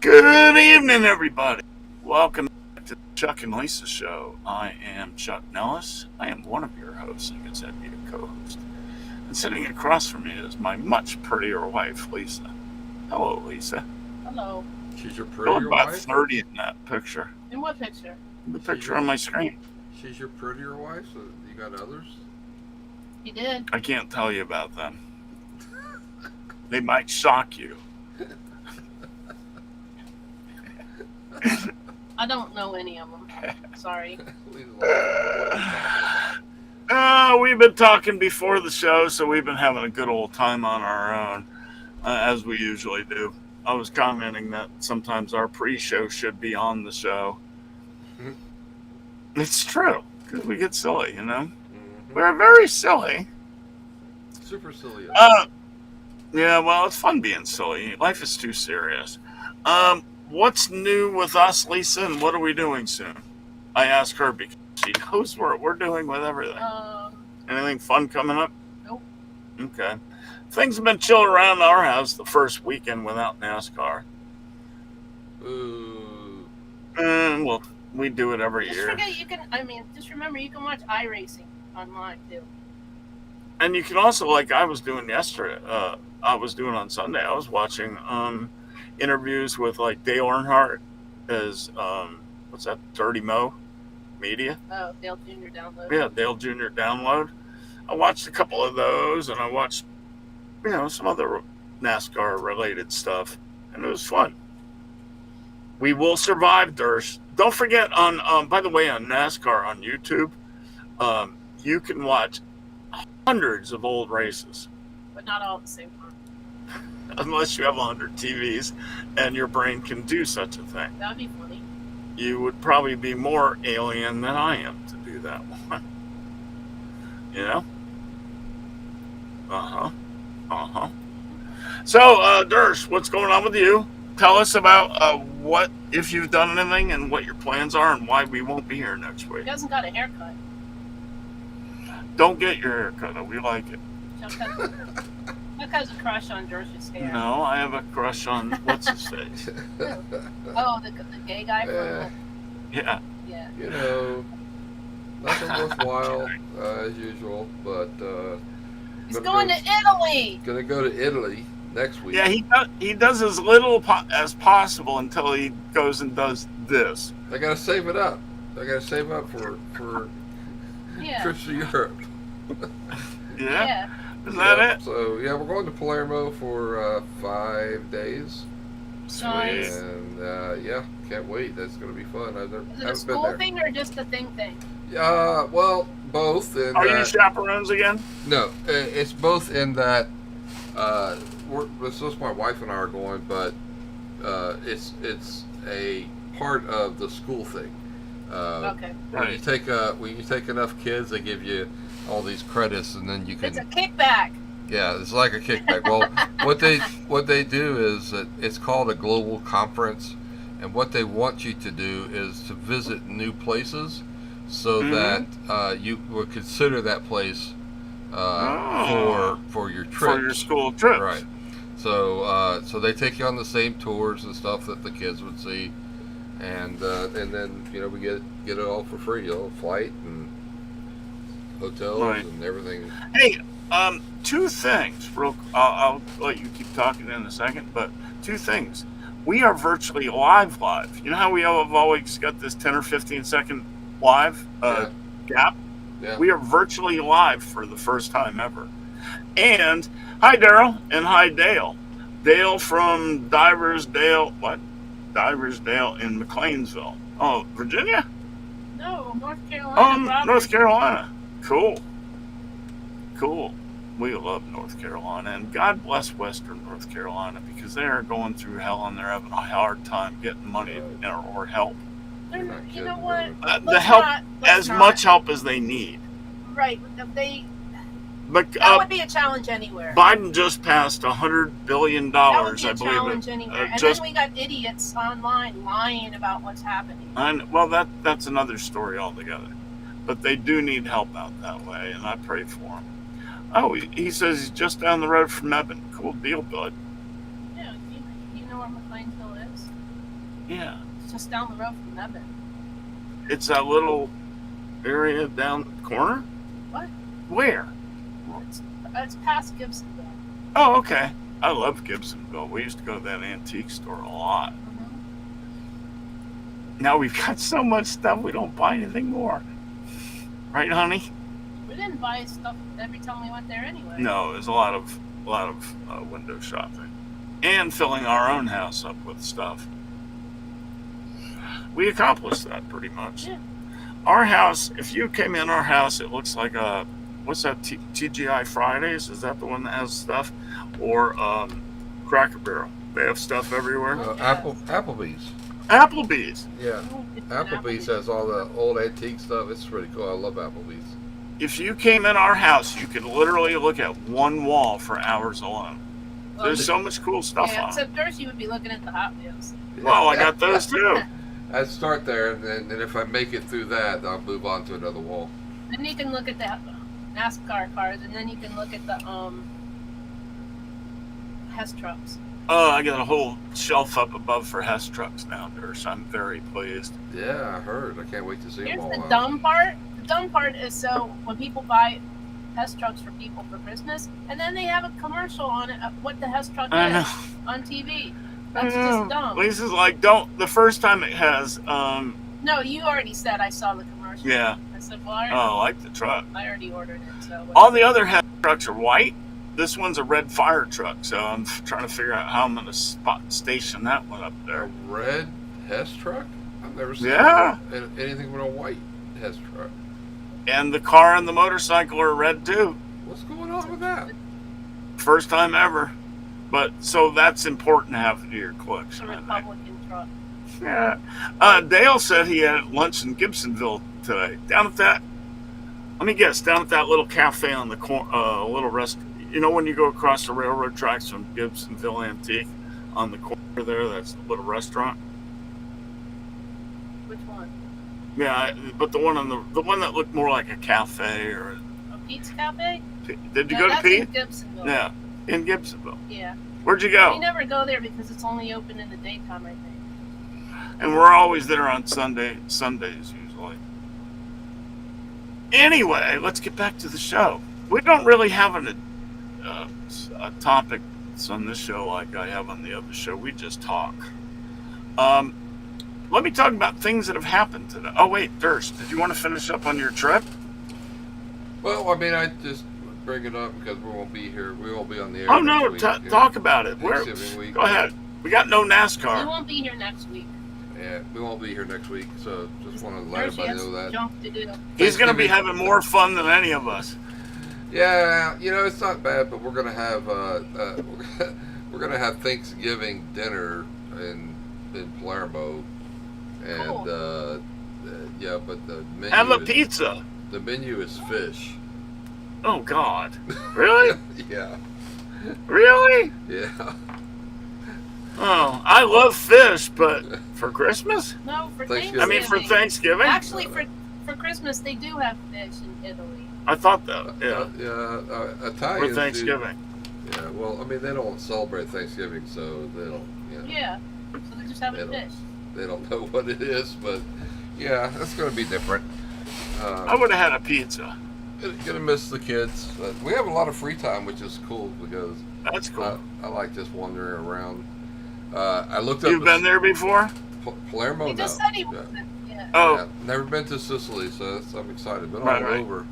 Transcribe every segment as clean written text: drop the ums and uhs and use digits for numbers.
Good evening, everybody. Welcome back to the Chuck and Lisa Show. I am Chuck Nellis. I am one of your hosts. I guess I'd be a co-host. And sitting across from me is my much prettier wife, Lisa. Hello, Lisa. Hello. She's your You look prettier about wife? 30 in that picture. In what picture? The She's picture your, on my screen. she's your prettier wife? So you got others? You did. I can't tell you about them. They might shock you. I don't know any of them. Sorry. Please elaborate. What are you talking about? We've been talking before the show, so we've been having a good old time on our own, as we usually do. I was commenting that sometimes our pre-show should be on the show. It's true, because we get silly, you know? We're very silly. Super silly. Uh, yeah, well, it's fun being silly. Life is too serious. What's new with us, Lisa, and what are we doing soon? I ask her because she knows what we're doing with everything. Anything fun coming up? Nope. Okay. Things have been chill around our house the first weekend without NASCAR. Ooh. Well, we do it every Just year. forget you can. Just remember you can watch iRacing online too. And you can also, like I was doing yesterday, I was doing on Sunday, I was watching interviews with like Dale Earnhardt as, what's that, Dirty Mo Media? Oh, Dale Jr. download. Yeah, Dale Jr. Download. I watched a couple of those and I watched, some other NASCAR related stuff, and it was fun. We will survive, Durst. Don't forget by the way, on NASCAR on YouTube, you can watch hundreds of old races, But not all at the same time. unless you have 100 TVs and your brain can do such a thing. That would be funny. You would probably be more alien than I am to do that one. You know? Uh-huh. So, Durst, what's going on with you? Tell us about what, if you've done anything, and what your plans are, and why we won't be here next week. He hasn't got a haircut. Don't get your hair cut. We like it. Chuck has a crush on George's hair. No, I have a crush on what's his face. Oh, the gay guy from. Yeah. Yeah. Nothing worthwhile as usual, but He's going to Italy. gonna go to Italy next week. Yeah, he does as little as possible until he goes and does this. I gotta save it up. I gotta save up for Yeah. trips to Europe. Yeah? Is that it? So yeah, we're going to Palermo for 5 days, Nice. and can't wait. That's gonna be fun. Is it a haven't been school there. thing or just a thing? Well, both. And Are you chaperones again? no, it's both in that it's just my wife and I are going, but it's a part of the school thing. Okay. When you take enough kids, they give you all these credits, and then you can. It's a kickback. Yeah, it's like a kickback. Well, what they do is that it's called a global conference, and what they want you to do is to visit new places, so that you would consider that place for your trip. For your school trip. Right. So they take you on the same tours and stuff that the kids would see, and then we get it all for free. Flight and hotels and everything. Hey, two things. I'll let you keep talking in a second, but two things. We are virtually live. You know how we have always got this 10 or 15 second live gap? Yeah. We are virtually live for the first time ever. And hi, Daryl, and hi, Dale. Dale from Diversdale in McLeansville. Oh, Virginia? No, North Carolina. North Carolina. Cool. We love North Carolina, and God bless Western North Carolina, because they are going through hell and they're having a hard time getting money or help. You know what? Much help as they need. Right. But that would be a challenge anywhere. Biden just passed $100 billion, that would be a I believe. Challenge anywhere. And then we got idiots online lying about what's happening. That's another story altogether. But they do need help out that way, and I pray for them. Oh, he says he's just down the road from Eben. Cool deal, bud. Yeah, you know where McLeansville is? Yeah. It's just down the road from Mebane. It's that little area down the corner? What? Where? It's past Gibsonville. Oh, okay. I love Gibsonville. We used to go to that antique store a lot. Mm-hmm. Now we've got so much stuff, we don't buy anything more. Right, honey? We didn't buy stuff every time we went there anyway. No, there's a lot of window shopping and filling our own house up with stuff. We accomplished that pretty much. Yeah. Our house, if you came in our house, it looks like a, what's that, TGI Fridays? Is that the one that has stuff? Or Cracker Barrel. They have stuff everywhere. Applebee's. Applebee's. Yeah. Applebee's has all the old antique stuff. It's pretty cool. I love Applebee's. If you came in our house, you could literally look at one wall for hours alone. Well, There's so much cool stuff yeah, on it. except first you would be looking at the Hot Wheels. Well, I got those too. I'd start there, and then if I make it through that, I'll move on to another wall. Then you can look at the NASCAR cars, and then you can look at the Hess trucks. Oh, I got a whole shelf up above for Hess trucks now, Durst. I'm very pleased. Yeah, I heard. I can't wait to see Here's them all. the out. dumb part. The dumb part is so when people buy Hess trucks for people for Christmas, and then they have a commercial on it of what the Hess truck I know. is on TV. That's just dumb. Lisa's like, don't. The first time it has, No, you already said I saw the commercial. yeah. I said, well, I Oh, I like the truck. already ordered it. So All the other Hess trucks are white. This one's a red fire truck, so I'm trying to figure out how I'm going to station that one up A there. red Hess truck? I've never seen Yeah. anything but a white Hess truck. And the car and the motorcycle are red too. What's going on with that? First time ever. But so that's important to have in your it's collection. a I think. Republican truck. Yeah. Dale said he had lunch in Gibsonville today. Down at that, let me guess, down at that little cafe on the corner, little rest. You know when you go across the railroad tracks from Gibsonville Antique, on the corner there, that's a little restaurant. Which one? Yeah, but the one on the one that looked more like a cafe or. A Pete's Cafe? Did you No, go to that's Pete? in Gibsonville. Yeah, in Gibsonville. Yeah. Where'd you We go? never go there because it's only open in the daytime, I think. And we're always there on Sundays usually. Anyway, let's get back to the show. We don't really have a topic on this show like I have on the other show. We just talk. Let me talk about things that have happened today. Oh wait, Durst, did you want to finish up on your trip? Well, I mean, I just bring it up because we won't be here. We won't be on the air. Oh no, next week, talk about it. Where, Thanksgiving week. go ahead. We got no We NASCAR. won't be here next week. Yeah, we won't be here next week, so just want to let Hershey everybody has know that. junk to do. He's going to be Thanksgiving- having more fun than any of us. Yeah, you know, it's not bad, but we're gonna have we're gonna have Thanksgiving dinner in Palermo, and Cool. yeah, but the menu Have a is, pizza. the menu is fish. Oh God, really? Yeah, Really? yeah. Oh, I love fish, but for Christmas? No, for Thanksgiving. I mean, for Thanksgiving? Actually, for Christmas, they do have fish in Italy. I thought that. Yeah, Italians for Thanksgiving. Do, yeah, well, I mean, they don't celebrate Thanksgiving, so they don't. You know, Yeah. So they're just having Italy. fish. They don't know what it is, but yeah, that's gonna be different. I would have had a pizza. Gonna miss the kids. But we have a lot of free time, which is cool because That's cool. I like just wandering around. I looked up. You've been there before? Palermo? He just No. said he Yeah. wasn't. Yeah. Oh, Yeah, never been to Sicily, so I'm excited. Been Right, all right. over.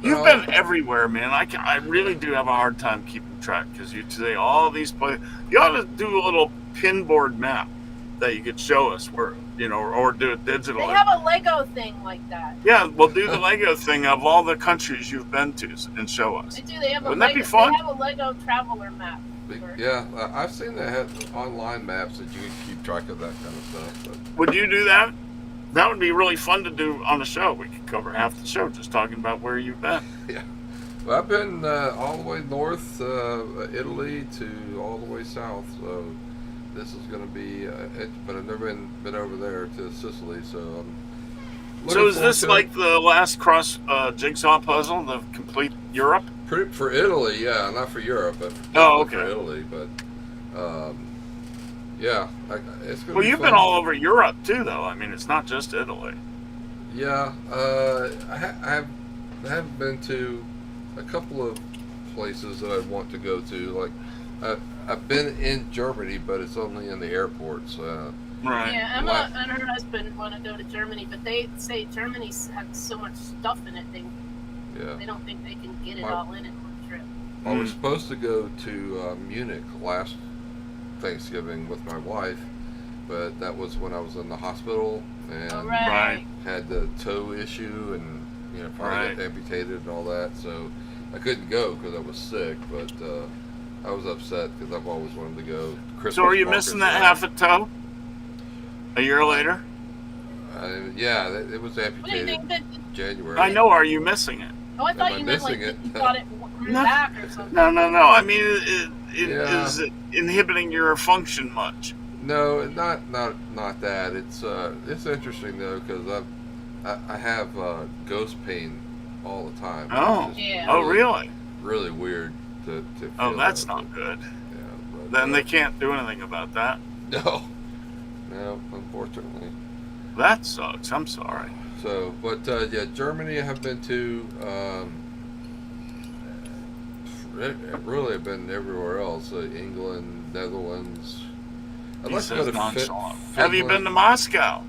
you've been everywhere, man. I really do have a hard time keeping track because you say all these places. You ought to do a little pinboard map that you could show us where, you know, or do it They digitally. have a Lego thing like that. Yeah, we'll do the Lego thing of all the countries you've been to and show us. They do. They have a Wouldn't that Lego. be fun? They have a Lego traveler map. Yeah, I've seen they have online maps that you can keep track of that kind of stuff. But Would you do that? That would be really fun to do on the show. We could cover half the show just talking about where you've been. well, I've been all the way north, Italy, to all the way south. So this is going to be. But I've never been over there to Sicily. So I'm. So looking is this forward like the last cross jigsaw puzzle, the complete Europe? for Italy? Yeah, not for Europe, but Oh, for okay. Italy. But Yeah, it's gonna Well, be you've fun. been all over Europe too, though. I mean, it's not just Italy. Yeah, I have been to a couple of places that I want to go to. Like, I've been in Germany, but it's only in the airports. Right. Yeah, Emma What? and her husband want to go to Germany, but they say Germany's has so much stuff in it, Yeah, they don't think they can get it My- all in one trip. I was supposed to go to Munich last Thanksgiving with my wife, but that was when I was in the hospital and Oh, right. Right. had the toe issue and finally got amputated and all that. So I couldn't go because I was sick, but I was upset because I've always wanted to go. Christmas So, are you markets missing that there. half a toe? A year later? Yeah, it was What do you amputated think that? January. I know. Are you missing it? Oh, I Am thought I you meant like missing it? you thought it grew No. back or something. No. I mean, Yeah. is it inhibiting your function much? No, not that. It's interesting though because I have ghost pain all the time. Oh. It's just Yeah. Oh, really? Really weird to feel. Oh, that's that, not good. Yeah, but, Then they can't do anything about that. no, unfortunately. That sucks. I'm sorry. So, but yeah, Germany I have been to. Really, I've been everywhere else. England, Netherlands. I'd He like to go says to nonchalant. Have you been to Finland. Moscow?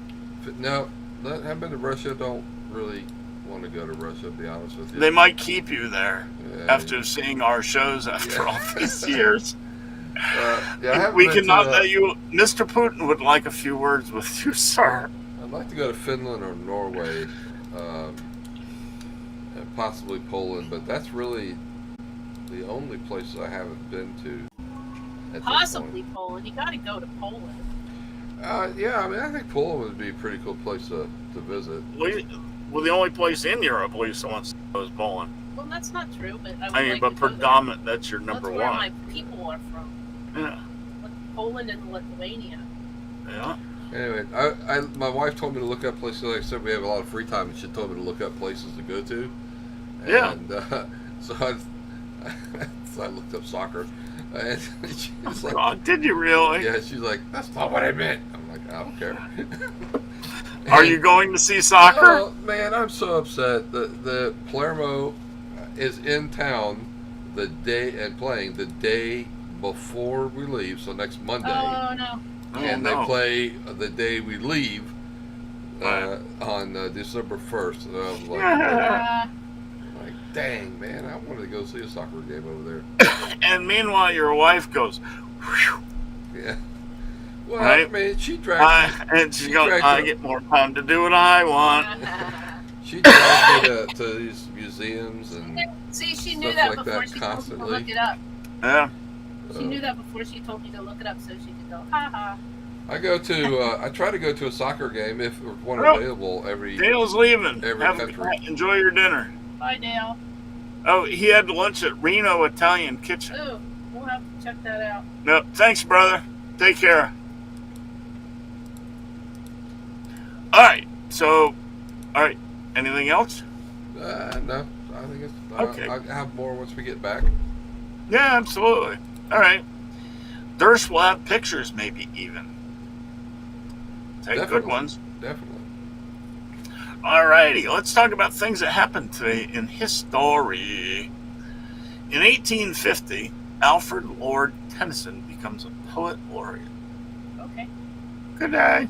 No, I haven't been to Russia. Don't really want to go to Russia, to be honest with you. They might keep you there Yeah, after seeing our shows after Yeah. all these years. yeah, I haven't We been cannot to, let you. Mr. Putin would like a few words with you, sir. I'd like to go to Finland or Norway, and possibly Poland, but that's really the only places I haven't been to. At this Possibly point. Poland. You got to go to Poland. Yeah, I mean, I think Poland would be a pretty cool place to visit. Well, the only place in Europe Lisa wants to go is Poland. Well, that's not true, but I would I mean, like but to go there. predominant, that's your number That's where one. my people are from. Yeah. Poland and Lithuania. Yeah. Anyway, my wife told me to look up places. Like I said, we have a lot of free time, and she told me to look up places to go to. Yeah. And so I looked up soccer, and she's like, Oh, did you really? "Yeah." She's like, "That's not what I meant." I'm like, "I don't care." Are you going to see soccer? Oh man, I'm so upset. The Palermo is in town the day and playing the day before we leave, so next Monday. Oh no. And they play the day we leave Right. on December 1st. And I was like, Uh, dang, man, I wanted to go see a soccer game over there. And meanwhile, your wife goes, "Whew." Yeah. Well, Right. I mean, she dragged And she's She going, dragged I her- get more time to do what I want. she dragged me to these museums and See, she knew Stuff that like before that she constantly. told me to look it up. Yeah. She knew that before she told me to look it up, so she could go, ha ha. I try to go to a soccer game if there's one Well, available every. Dale's leaving. Every country. Enjoy your dinner. Bye, Dale. Oh, he had lunch at Reno Italian Kitchen. Ooh, we'll have to check that out. No, thanks, brother. Take care. All right. So, all right. Anything else? No, I think it's. Okay. I'll have more once we get back. Yeah, absolutely. All right. Durst will have pictures, maybe even. Take good Definitely. ones. Definitely. All righty. Let's talk about things that happened today in history. In 1850, Alfred Lord Tennyson becomes a poet laureate. Okay. Good day.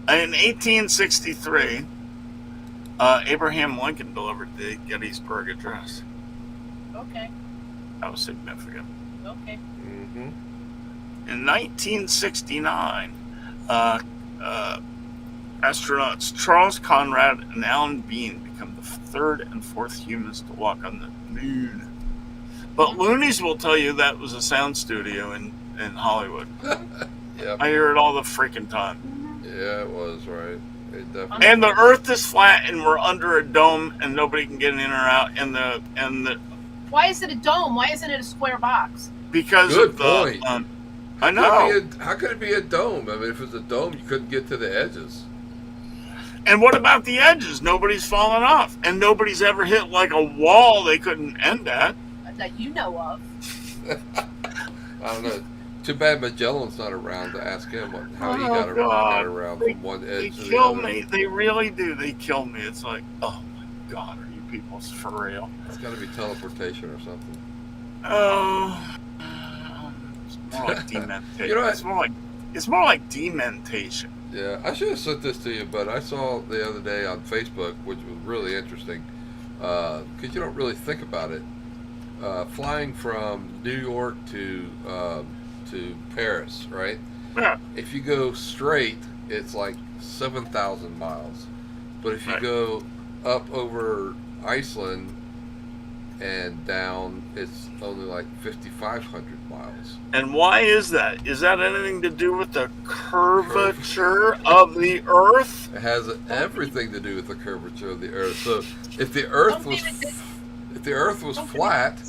In 1863, Abraham Lincoln delivered the Gettysburg Address. Okay. That was significant. Okay. Mm-hmm. In 1969, astronauts Charles Conrad and Alan Bean become the third and fourth humans to walk on the moon. But loonies will tell you that was a sound studio in Hollywood. Yep. I hear it all the freaking time. Yeah, it was right. It definitely. And the Earth is flat, and we're under a dome, and nobody can get in or out. And the Why is it a dome? Why isn't it a square box? because Good of the point. I know. How could it be a dome? I mean, if it was a dome, you couldn't get to the edges. And what about the edges? Nobody's fallen off, and nobody's ever hit like a wall they couldn't end at. That you know of. I don't know. Too bad Magellan's not around to ask him how he got Oh, got God. around They, from one they edge to the kill other. me. They really do. They kill me. It's like, oh my God, are you people for real? It's got to be teleportation or something. Oh, it's more like dementation. You know what? It's more like dementation. Yeah, I should have sent this to you, but I saw the other day on Facebook, which was really interesting, because you don't really think about it. Flying from New York to Paris, right? Yeah. If you go straight, it's like 7,000 miles, but if you Right. go up over Iceland and down, it's only like 5,500 miles. And why is that? Is that anything to do with the curvature of the Earth? It has everything to do with the curvature of the Earth. So if the Earth was flat,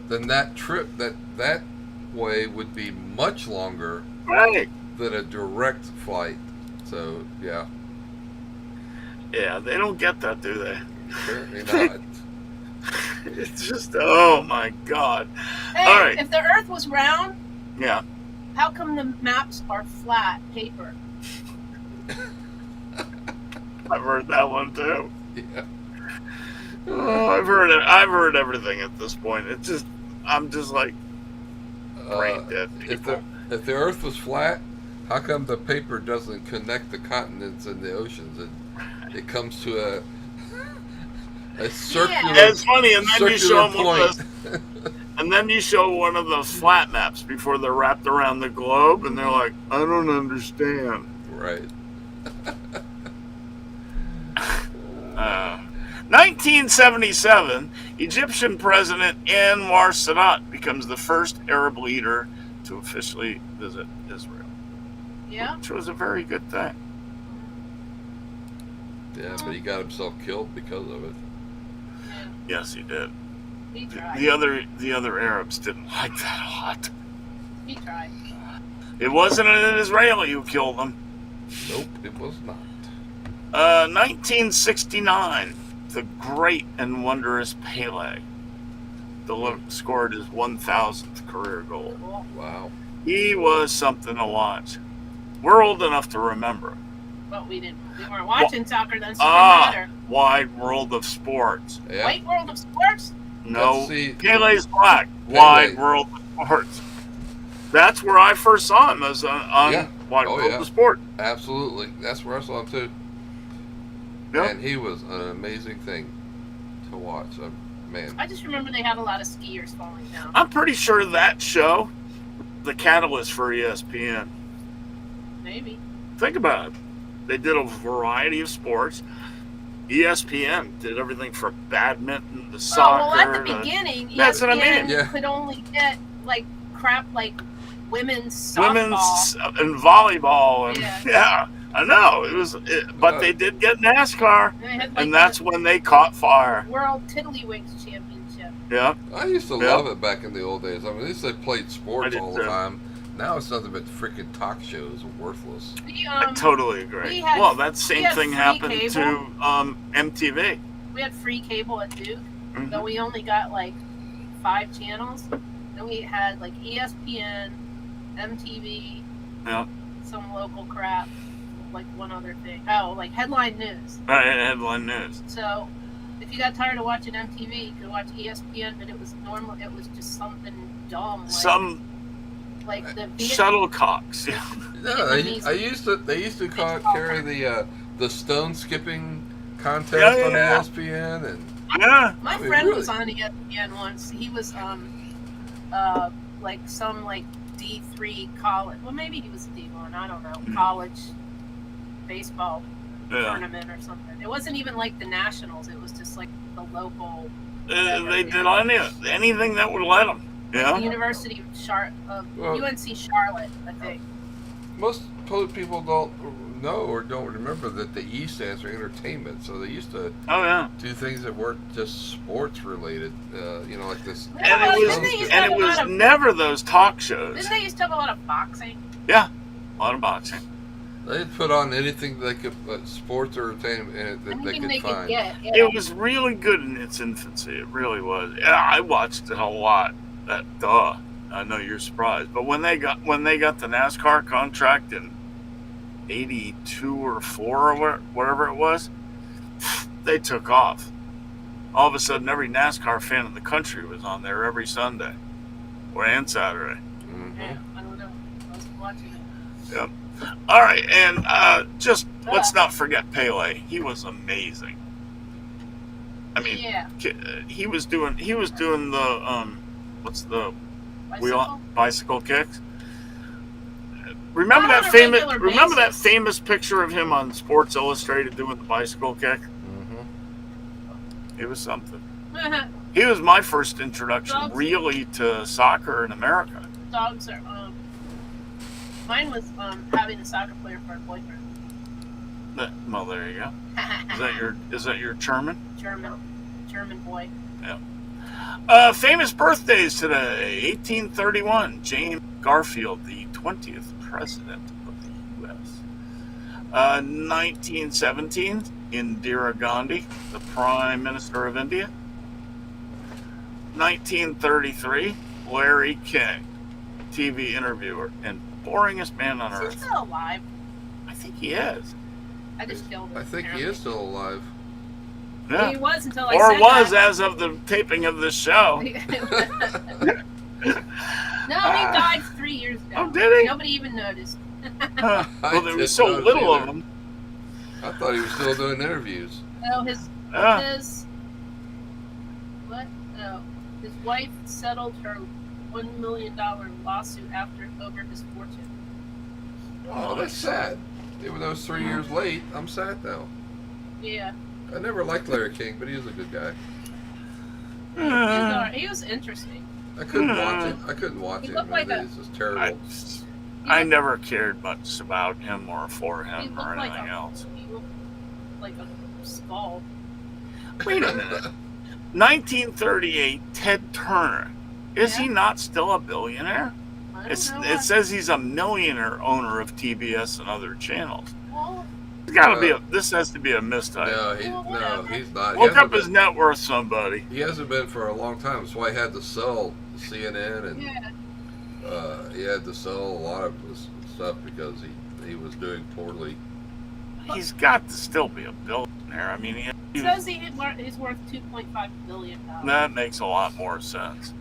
then that trip that way would be much longer Right. than a direct flight. So yeah, Yeah, they don't get that, do they? apparently not. It's just, oh my God. Hey, All right. if the Earth was round, Yeah. how come the maps are flat paper? I've heard that one too. Yeah. Oh, I've heard it. I've heard everything at this point. It's just, I'm just like brain dead If people. the Earth was flat, how come the paper doesn't connect the continents and the oceans? It comes to a circular, Yeah, it's funny, and then you show circular them one of point. those, and then you show one of those flat maps before they're wrapped around the globe, and they're like, I don't understand. Right. 1977, Egyptian President Anwar Sadat becomes the first Arab leader to officially visit Israel, Yeah. which was a very good thing. Yeah, but he got himself killed because of it. Yes, he did. He tried. The other Arabs didn't like that a lot. He tried. It wasn't an Israeli who killed them. Nope, it was not. 1969, the great and wondrous Pele scored his 1,000th career goal. Cool. Wow. He was something to watch. We're old enough to remember. But we didn't. We weren't watching soccer then, so it Ah, didn't matter. wide world of sports. Yeah. White world of sports? No, Let's see. Pele's black. Pele. Wide world of sports. That's where I first saw him, as on Yeah. Wide Oh, World yeah. of Sport. Absolutely. That's where I saw him too. Yep. And he was an amazing thing to watch. Man. I just remember they had a lot of skiers falling down. I'm pretty sure that show, the catalyst for ESPN. Maybe. Think about it. They did a variety of sports. ESPN did everything from badminton to soccer. Oh, well, at the to beginning, That's what I ESPN mean. Yeah. could only get like crap like women's softball. women's and volleyball, and Yeah. yeah, I know but they did get NASCAR, And, they had, like, and that's when they caught fire. the World Tiddlywinks Championship. Yeah, I used to Yeah. love it back in the old days. I mean, at least they played sports I did all the too. time. Now it's nothing but freaking talk shows, worthless. I totally agree. we had- Well, that we same had thing free happened cable. to MTV. We had free cable at Duke, Mhm. but we only got like 5 channels. Then we had like ESPN, MTV, Yeah. some local crap, like one other thing. Oh, like headline news. Headline news. So if you got tired of watching MTV, you could watch ESPN, but it was normal. It was just something dumb, like, Some like the shuttlecocks. Yeah. No, they used to carry the stone skipping contest Yeah, on yeah. ESPN, and Yeah. My I mean, friend really. was on ESPN once. He was like some like D3 college. Well, maybe he was a D1. I don't know. College baseball Yeah. tournament or something. It wasn't even like the nationals. It was just like the local. They did anything that would let them. The Yeah. University of Well- UNC Charlotte, I think. most people don't know or don't remember that the E stands for entertainment. So they used to Oh yeah. do things that weren't just sports related. Like this. And it Didn't they used to and have it a was lot of- never those talk shows. Didn't they used to have a lot of boxing? A lot of boxing. They'd put on anything they could, sports or entertainment that Anything they could find. get. Yeah. It was really good in its infancy. It really was. Yeah, I watched it a lot. I know you're surprised, but when they got the NASCAR contract in '82 or '4 or whatever it was, they took off. All of a sudden, every NASCAR fan in the country was on there every Sunday and Saturday. Yeah, I don't know. I was watching it. Yep. All right, and let's not forget Pele. He was amazing. I mean, Yeah. he was doing the what's the wheel bicycle kicks. Remember Not that on a famous regular basis. famous picture of him on Sports Illustrated doing the bicycle kick? It was something. He was my first introduction Dogs. really to soccer in America. Dogs are. Mine was having a soccer player for a boyfriend. Well, there you go. Is that your German? German boy. Famous birthdays today. 1831, James Garfield, the 20th president of the U.S. 1917, Indira Gandhi, the Prime Minister of India. 1933, Larry King, TV interviewer and boringest man on Is he earth. still alive? I think he is. I just killed him. I think he is still alive. Yeah. He was until I Or said was that. as of the taping of this show. No, he died 3 years ago. Oh, did he? Nobody even noticed. Well, there didn't was so notice little either. of them. I thought he was still doing interviews. No, his wife settled her $1 million lawsuit over his fortune. Oh, that's sad. Even though it's 3 years late, I'm sad though. Yeah, I never liked Larry King, but he was a good guy. he was interesting. I couldn't watch it. I couldn't watch He it. looked like It's just terrible. I never cared much about him or for He him or looked like anything else. He looked like a skull. Wait a minute. 1938, Ted Turner. Is he not still a billionaire? I don't know. It says he's a millionaire owner of TBS and other channels. Well, It's got to be this has to be a mistype. No, Well, he's not. He Look hasn't up his been- net worth, somebody. He hasn't been for a long time. That's why he had to sell CNN and yeah. he had to sell a lot of his stuff because he was doing poorly. He's got to still be a billionaire. I mean, It says he's worth $2.5 billion. that makes a lot more sense.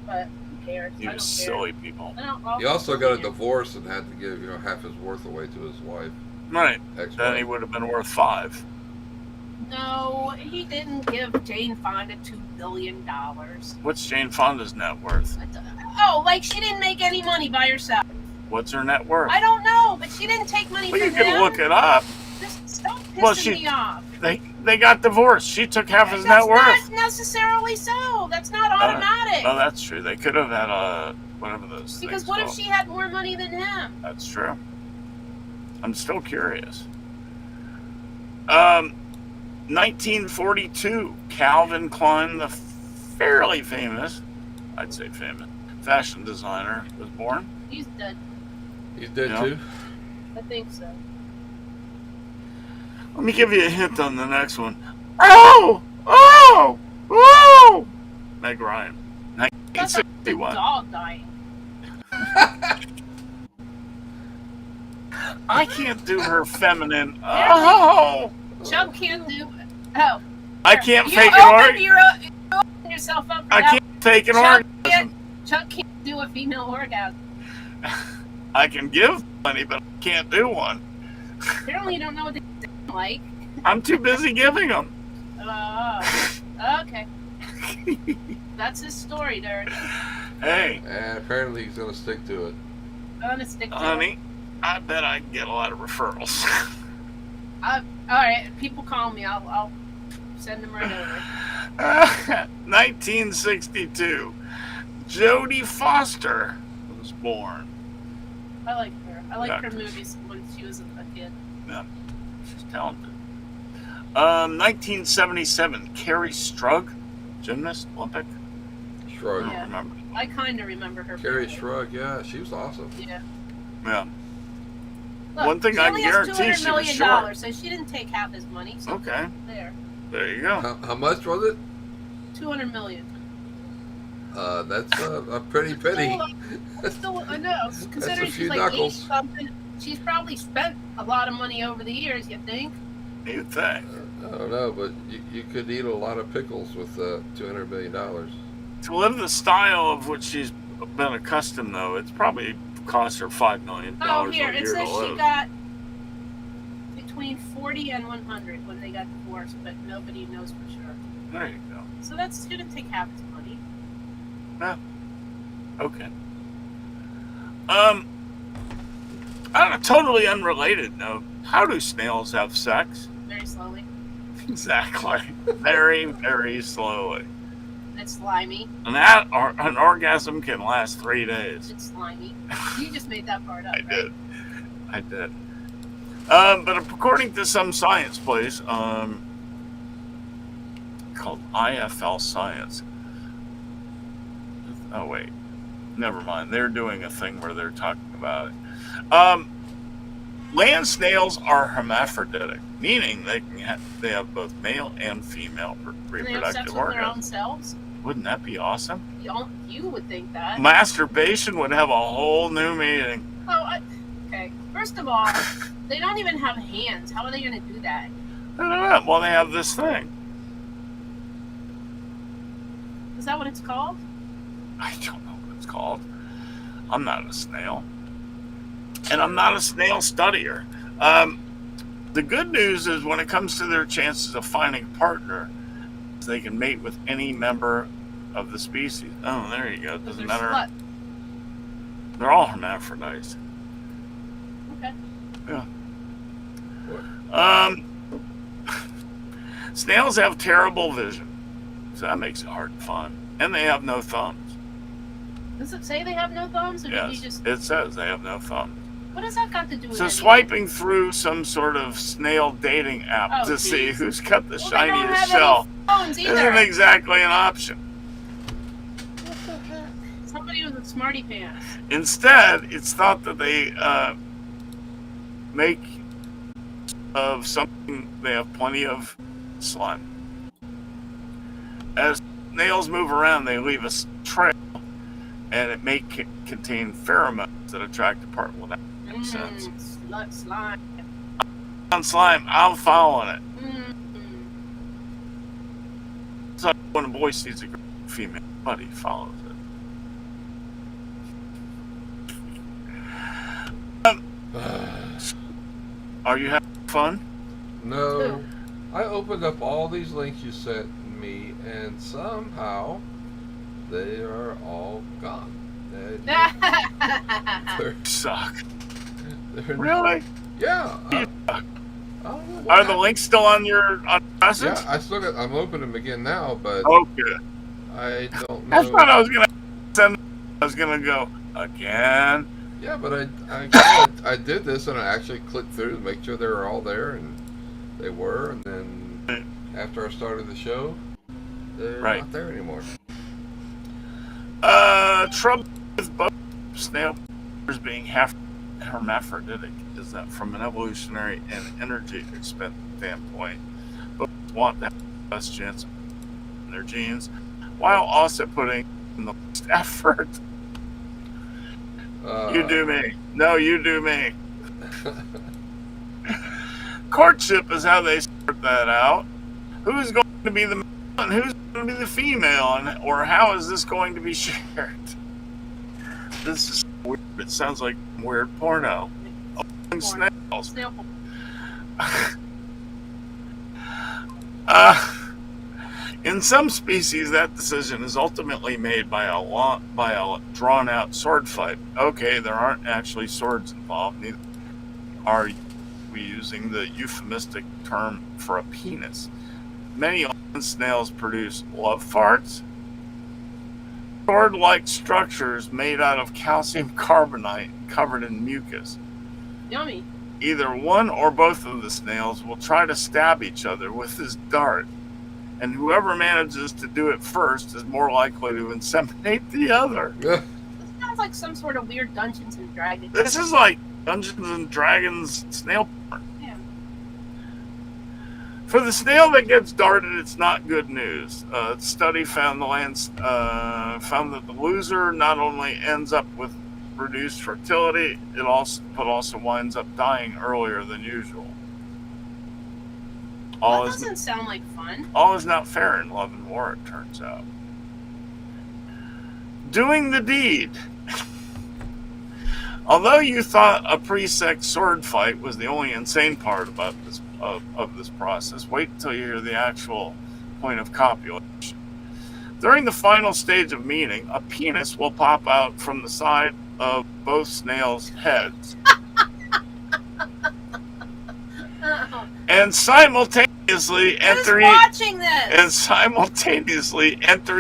But who cares? You I don't silly people. care. He also got a divorce and had to give half his worth away to his wife. Right. Ex-wife. Then he would have been worth $5. No, he didn't give Jane Fonda $2 billion. What's Jane Fonda's net worth? Oh, like she didn't make any money by herself. What's her net worth? I don't know, but she didn't take money Well, from you can him. look it up. Just stop pissing Well, me off. They got divorced. She took half his That's net worth. not necessarily so. That's not automatic. Oh, that's true. They could have had whatever those Because things what if called. she had more money than him? That's true. I'm still curious. 1942, Calvin Klein, the fairly famous, I'd say famous, fashion designer, was born. He's dead. He's dead Yeah. too. I think so. Let me give you a hint on the next one. Oh! Oh! Oh! Meg Ryan, That's a 1961. dog dying. I can't do her feminine. Oh! Chuck can't do. Oh, I can't you fake an opened orgasm. you opened yourself up. For I that. can't fake an Chuck orgasm. Chuck can't do a female orgasm. I can give money, but I can't do one. Apparently, you don't know what they sound like. I'm too busy giving them. Okay. That's his story, Derek. Hey, And apparently he's gonna stick to it. I'm gonna stick to it. honey, I bet I can get a lot of referrals. All right, people call me. I'll send them right over. 1962, Jodie Foster was born. I like her. I like her Yeah. movies when she was a kid. She's talented. 1977, Carrie Strug, gymnast, Olympic. Shrug. I Yeah. don't remember. I kind of remember her. Carrie family. Shrug, yeah, she was awesome. Yeah. Yeah. Look, One thing she I only guarantee has she $200 was million, short. so she didn't take half his money. So Okay, there, there you go. How much was it? $200 million. That's a pretty penny. Still, I know. Considering few she's like knuckles. 80 something, she's probably spent a lot of money over the years. You think? You'd think. I don't know, but you could eat a lot of pickles with $200 million. To live the style of which she's been accustomed, though, it's probably cost her $5 million Oh, a here year it to says she live. got between 40 and 100 when they got divorced, but nobody knows for sure. There you go. So that's gonna take half its money. Okay. I don't know, totally unrelated note. How do snails have sex? Very slowly. Exactly. Very, very slowly. It's slimy. An orgasm can last 3 days. It's slimy. You just made that part up. I did. But according to some science place, called IFL Science. Oh wait, never mind. They're doing a thing where they're talking about it. Land snails are hermaphroditic, meaning they have both male and female And they have reproductive sex with their own organs. selves. Wouldn't that be awesome? You would think that. Masturbation would have a whole new meaning. Okay. First of all, they don't even have hands. How are they going to do that? I don't know. Well, they have this thing. Is that what it's called? I don't know what it's called. I'm not a snail. And I'm not a snail studier. The good news is when it comes to their chances of finding a partner, they can mate with any member of the species. Oh, there you go. It doesn't matter. Slut. They're all hermaphrodites. Okay. Yeah. Snails have terrible vision, so that makes it hard to find. And they have no thumbs. Does it say they have no thumbs, or did you Yes, just? it says they have no thumbs. What does that got to do with So anything? swiping through some sort of snail dating app Oh, to see geez. who's got the Well, they don't shiniest have shell any phones isn't either. exactly an option. Somebody with a smarty pants. Instead, it's thought that they make of something. They have plenty of slime. As snails move around, they leave a trail, and it may contain pheromones that attract a partner. Well, that makes sense. Slut slime. On slime, I'm following it. It's like when a boy sees a female buddy, follows it. Are you having fun? No. I opened up all these links you sent me, and somehow they are all gone. They're, Suck. they're Really? Yeah. You I don't know what Are the happened. links still on your message? Yeah, I'm opening them again now, but Oh, good. I don't I know. thought I was gonna send. I was gonna go again. Yeah, but I did this and I actually clicked through to make sure they were all there, and they were. And then after I started the show, they're Right. not there anymore. Trouble with both snail being half hermaphroditic is that from an evolutionary and energy standpoint, both want to have the best chance in their genes, while also putting in the most effort. You do me. No, you do me. Courtship is how they sort that out. Who's going to be the male and who's going to be the female, or how is this going to be shared? This is weird. It sounds like weird porno. Oh, snails. Snail. In some species, that decision is ultimately made by a drawn-out sword fight. Okay, there aren't actually swords involved. Neither are we using the euphemistic term for a penis. Many land snails produce love farts, sword-like structures made out of calcium carbonate covered in mucus. Yummy. Either one or both of the snails will try to stab each other with this dart, and whoever manages to do it first is more likely to inseminate the other. This sounds like some sort of weird Dungeons and Dragons. This is like Dungeons and Dragons snail porn. For the snail that gets darted, it's not good news. A study found found that the loser not only ends up with reduced fertility, but also winds up dying earlier than usual. Well, that doesn't sound like fun. All is not fair in love and war, it turns out. Doing the deed. Although you thought a pre-sex sword fight was the only insane part about this of this process, wait until you hear the actual point of copulation. During the final stage of mating, a penis will pop out from the side of both snails' heads and simultaneously enter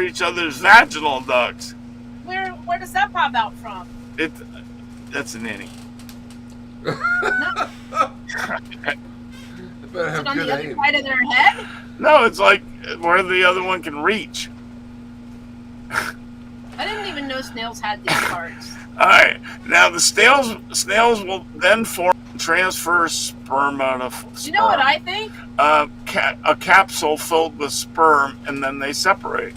each other's vaginal ducts. Where does that pop out from? That's an innie. No. Better Is have it on good the other aim. side of their head? No, it's like where the other one can reach. I didn't even know snails had these parts. All right. Now the snails will then form and transfer sperm out of sperm. You know what I think? A capsule filled with sperm, and then they separate.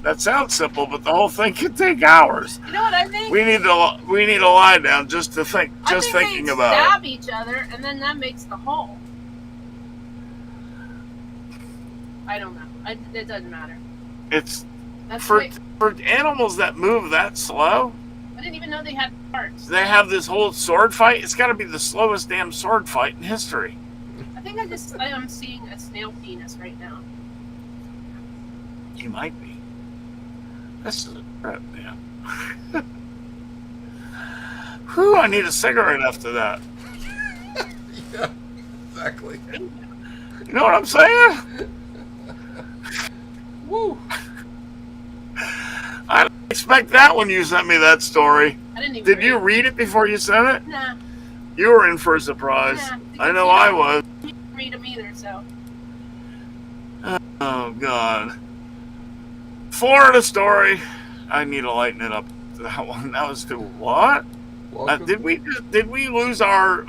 That sounds simple, but the whole thing could take hours. You know what I think? We need to lie down just to think. Just I think thinking they about stab each other, and then that makes the hole. I don't know. It doesn't matter. it. It's That's for wait, animals that move that slow. I didn't even know they had parts. They have this whole sword fight. It's got to be the slowest damn sword fight in history. I think I'm seeing a snail penis right now. You might be. This is a trip, man. Whew, I need a cigarette after that. Yeah, exactly. You know what I'm saying? Woo! I didn't expect that when you sent me that story. I didn't even Did you read it before you sent it? Nah. You were in for a surprise. Nah. I know I was. I didn't read them either, so. Oh, God. Florida story. I need to lighten it up to that one. That was too what? Welcome. Did we lose our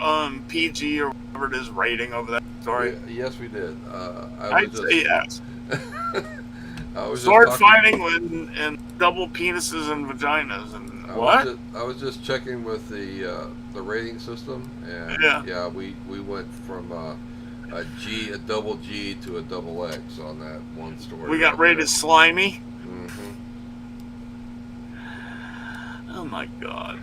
PG or whatever it is rating over that story? Yes, we did. I'd say yes. I was Sword just talking- fighting and double penises and vaginas and I what? I was just checking with the rating system, and Yeah. we went from a double G to a double X on that one story. We got rated slimy. Mm-hmm. Oh my God.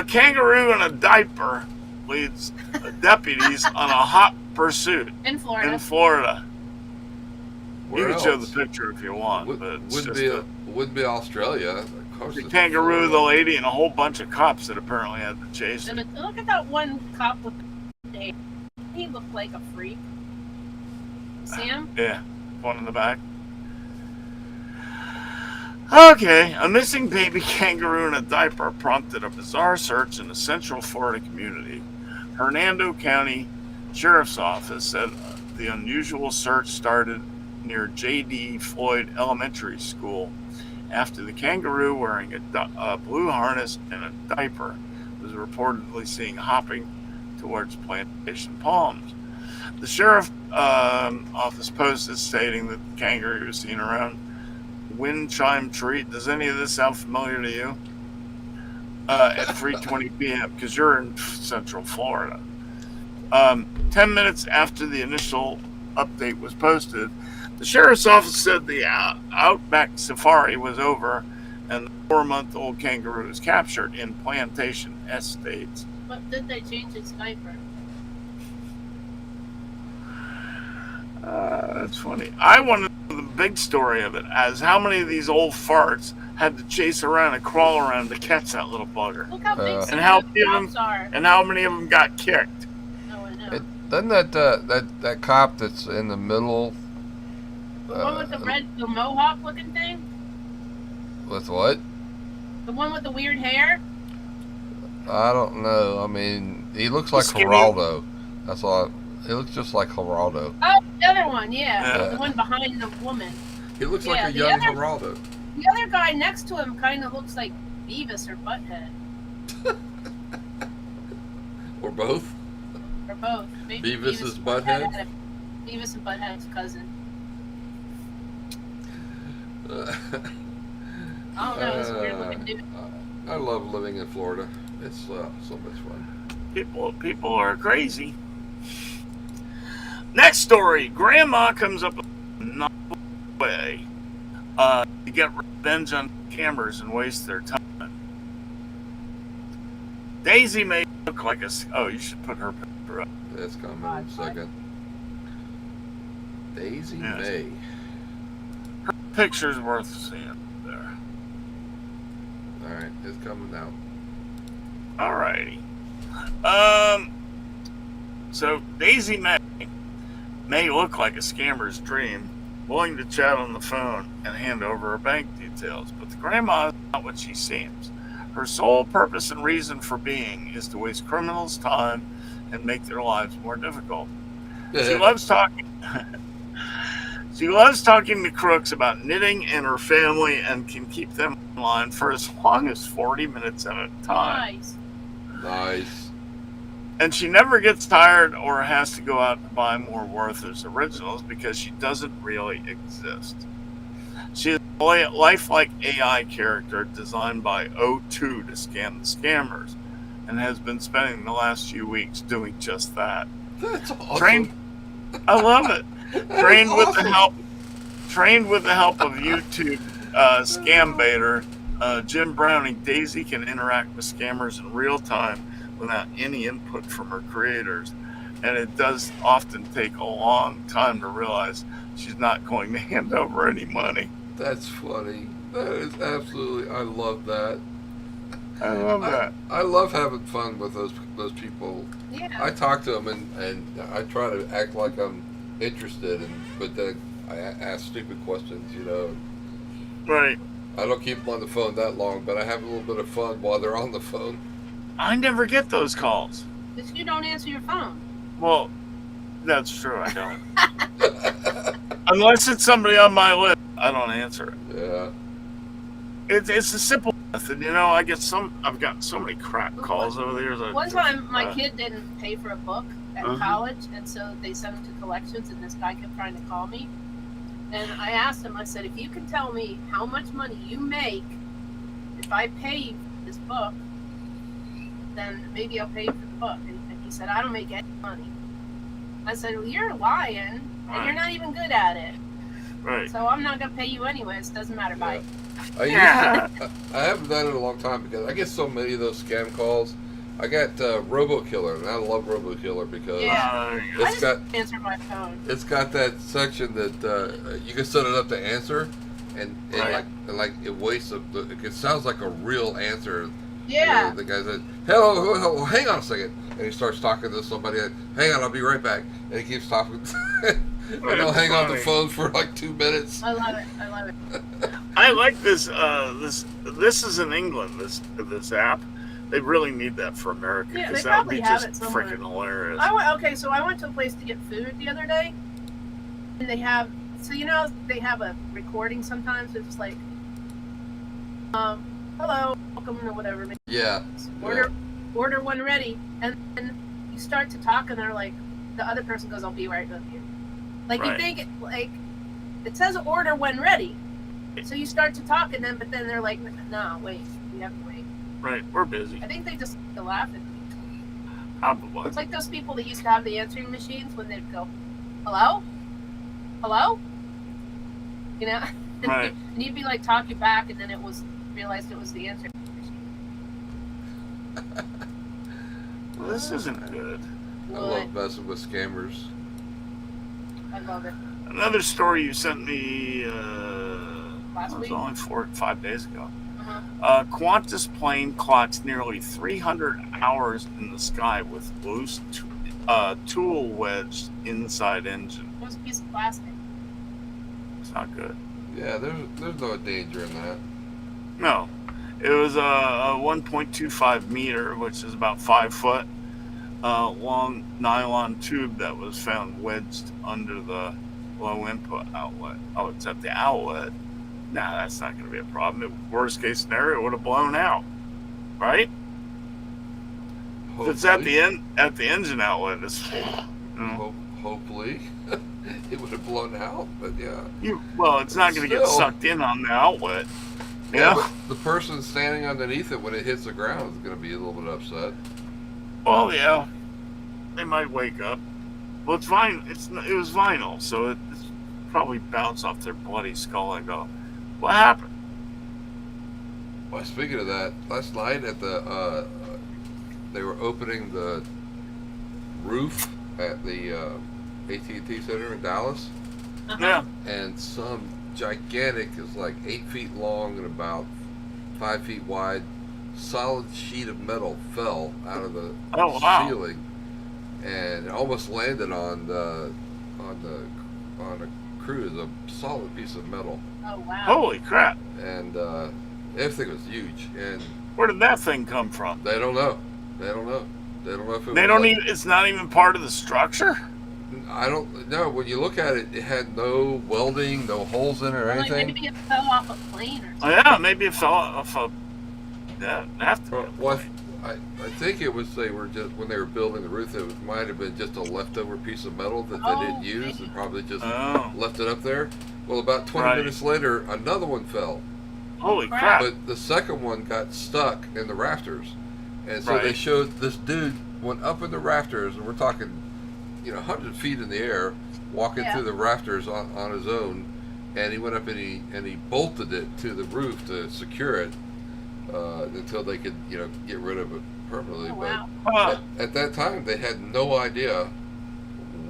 Kangaroo in a diaper leads deputies on a hot pursuit In Florida. in Florida. Where You can show else? the picture if you want, but it's Wouldn't be Australia. Of course, the it's kangaroo, the Florida. lady, and a whole bunch of cops that apparently had to chase And it. look at that one cop with the hair. He looked like a freak. Sam? Yeah, one in the back. Okay, a missing baby kangaroo in a diaper prompted a bizarre search in the Central Florida community. Hernando County Sheriff's Office said the unusual search started near J.D. Floyd Elementary School after the kangaroo wearing a blue harness and a diaper was reportedly seen hopping towards Plantation Palms. The sheriff office posted stating that the kangaroo was seen around Wind Chime Tree. Does any of this sound familiar to you? At 3:20 p.m. because you're in Central Florida. 10 minutes after the initial update was posted, the sheriff's office said the outback safari was over and the 4-month-old kangaroo was captured in Plantation Estates. But did they change its diaper? That's funny. I want to know the big story of it, as how many of these old farts had to chase around and crawl around to catch that little bugger, Look how big some and how of many the of cops are. and how many of them got kicked. Oh, I know. Doesn't that cop that's in the middle? The one with the mohawk looking thing? With what? The one with the weird hair? I don't know. I mean, he looks like Skinny. Geraldo. That's all. He looks just like Geraldo. Oh, the other one, yeah. Yeah. The one behind the woman. He looks Yeah, like a the young other- Geraldo. The other guy next to him kind of looks like Beavis or Butthead. Or both. Or both. Maybe Beavis is or Butthead? had Beavis and Butthead's cousin. I don't know. It's a weird looking dude. I love living in Florida. It's so much fun. People are crazy. Next story. Grandma comes up with a way to get revenge on cameras and waste their time. Daisy may look like a... Oh, you should put her picture up. That's coming in a second. Daisy Yes. May. Her picture's worth seeing there. All right, it's coming now. Alrighty. So Daisy may look like a scammer's dream, willing to chat on the phone and hand over her bank details, but the grandma is not what she seems. Her sole purpose and reason for being is to waste criminals' time and make their lives more difficult. She loves talking. She loves talking to crooks about knitting and her family, and can keep them online for as long as 40 minutes at a time. Nice. Nice. And she never gets tired or has to go out to buy more Werther's originals because she doesn't really exist. She is a lifelike AI character designed by O2 to scam the scammers, and has been spending the last few weeks doing just that. That's awesome. Trained, I love it. Trained with the help of YouTube scam baiter Jim Browning, Daisy can interact with scammers in real time without any input from her creators, and it does often take a long time to realize she's not going to hand over any money. That's funny. That is absolutely. I love that. I love that. I love having fun with those people. Yeah. I talk to them and I try to act like I'm interested, but then I ask stupid questions, Right. I don't keep them on the phone that long, but I have a little bit of fun while they're on the phone. I never get those calls. Because you don't answer your phone. Well, that's true. I don't. Unless it's somebody on my list, I don't answer it. Yeah. It's a simple method, I've gotten so many crap calls over the years. One time, my kid didn't pay for a book at Mhm. college, and so they sent him to collections, and this guy kept trying to call me. And I asked him, I said, if you can tell me how much money you make if I pay you for this book, then maybe I'll pay you for the book. And he said, I don't make any money. I said, well, you're lying, and you're not even good at it. Right. So I'm not going to pay you anyways. Doesn't matter. Bye. I haven't done it in a long time because I get so many of those scam calls. I got RoboKiller, and I love RoboKiller because Yeah. I it's just got answered my phone. it's got that section that you can set it up to answer, and Right. it wastes it sounds like a real answer. Yeah. The guy said, hello, hang on a second. And he starts talking to somebody. Hang on, I'll be right back. And he keeps talking. And I'll hang on the phone for like 2 minutes. I love it. I like this. This is in England. This app. They really need that for America Yeah, because they that would be probably have just it somewhere. freaking hilarious. So I went to a place to get food the other day, and they have they have a recording sometimes. It's like, hello, welcome to whatever. Yeah. Order one ready, and then you start to talk, and they're like, the other person goes, "I'll be right with you." Like Right. you think it says order when ready, so you start to talk, and then they're like, "No, wait, we have to wait." Right, we're busy. I think they just laugh at me. Probably. It's like those people that used to have the answering machines when they'd go, "Hello, hello," Right. and you'd be like talking back, and then realized it was the answering machine. Well, this isn't good. I love messing with scammers. I love it. Another story you sent me Last it was week? only 4 or 5 days ago. Uh-huh. Qantas plane clocks nearly 300 hours in the sky with loose tool wedged inside engine. It was a piece of plastic. It's not good. Yeah, there's no danger in that. No. It was a 1.25 meter, which is about 5 foot, long nylon tube that was found wedged under the low input outlet. Oh, it's at the outlet. Nah, that's not going to be a problem. Worst case scenario, it would have blown out, right? If it's at the engine outlet, it's Hopefully. it would have blown out. But yeah. Well, it's not going to get Still. sucked in on the outlet. Yeah, Yeah. but the person standing underneath it when it hits the ground is going to be a little bit upset. Well, yeah. They might wake up. Well, it's vinyl. It was vinyl, so it's probably bounced off their bloody skull and go, "What happened?" Well, speaking of that, last night at the they were opening the roof at the AT&T Center in Dallas, Yeah. and some gigantic, is like 8 feet long and about 5 feet wide, solid sheet of metal fell out of the Oh, wow. ceiling, and it almost landed on a cruise, a solid piece of metal, Oh wow. Holy crap! and everything was huge, and Where did that thing come from? they don't know. They don't know. They don't know if it They was don't like, even. It's not even part of the structure. I don't know. When you look at it, it had no welding, no holes in it or Like anything. maybe it fell off a plane or Oh, something. yeah, maybe it fell off a. Yeah, have to. Well, I think it was they were just when they were building the roof. It might have been just a leftover piece of metal that they didn't use maybe. and probably just Oh, left it up there. Well, about 20 Right. minutes later, another one fell, holy Crap. crap! but the second one got stuck in the rafters, and so they Right. showed this dude went up in the rafters, and we're talking, 100 feet in the air, walking Yeah. through the rafters on his own, and he went up and he bolted it to the roof to secure it until they could get rid of it permanently. Oh, wow. Huh. But at that time, they had no idea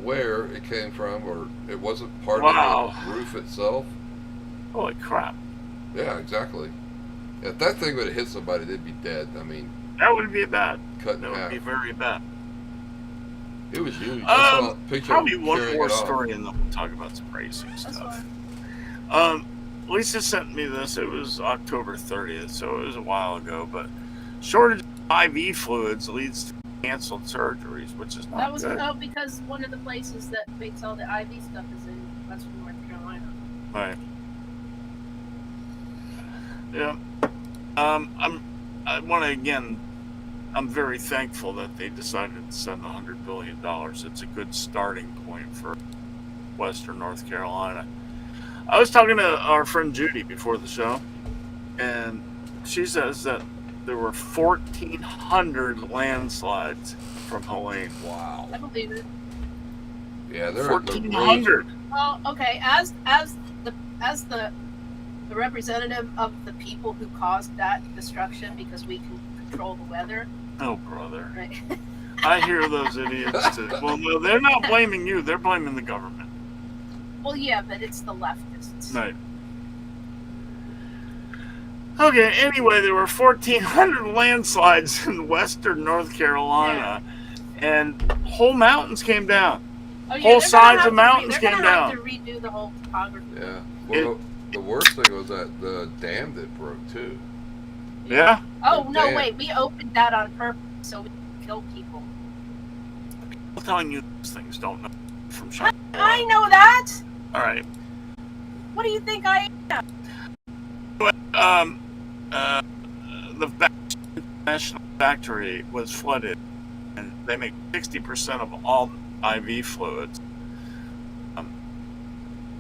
where it came from, or it wasn't part Wow. of the roof itself. Holy crap! Yeah, exactly. If that thing would have hit somebody, they'd be dead. I mean, That would be bad. cut in That would half. be very bad. It was huge. I saw a picture Probably of them one carrying more it off. story, and then we'll talk about some racing That's stuff. fine. Lisa sent me this. It was October 30th, so it was a while ago. But shortage of IV fluids leads to canceled surgeries, which is not That was good. because one of the places that makes all the IV stuff is in Western North Carolina. Right. Yeah. I want to again. I'm very thankful that they decided to send $100 billion. It's a good starting point for Western North Carolina. I was talking to our friend Judy before the show, and she says that there were 1,400 landslides from Helene. Wow. I believe it. Yeah, they're 1,400. Well, okay, as the representative of the people who caused that destruction, because we can control the weather, Oh, brother. right? I hear those idiots too. Well, no, they're not blaming you. They're blaming the government. Well, yeah, but it's the leftists. Right. Okay, anyway, there were 1,400 landslides in western North Carolina, and whole mountains came down. Oh, yeah, Whole they're gonna sides have of to mountains they're came gonna have down. to redo the whole topography. Yeah. Well, the worst thing was that the dam that broke too. Yeah? Oh no, Damn. wait, we opened that on purpose so we could kill people. I'm telling you these things don't know from China. I know that. All right. What do you think I am? The national factory was flooded, and they make 60% of all IV fluids.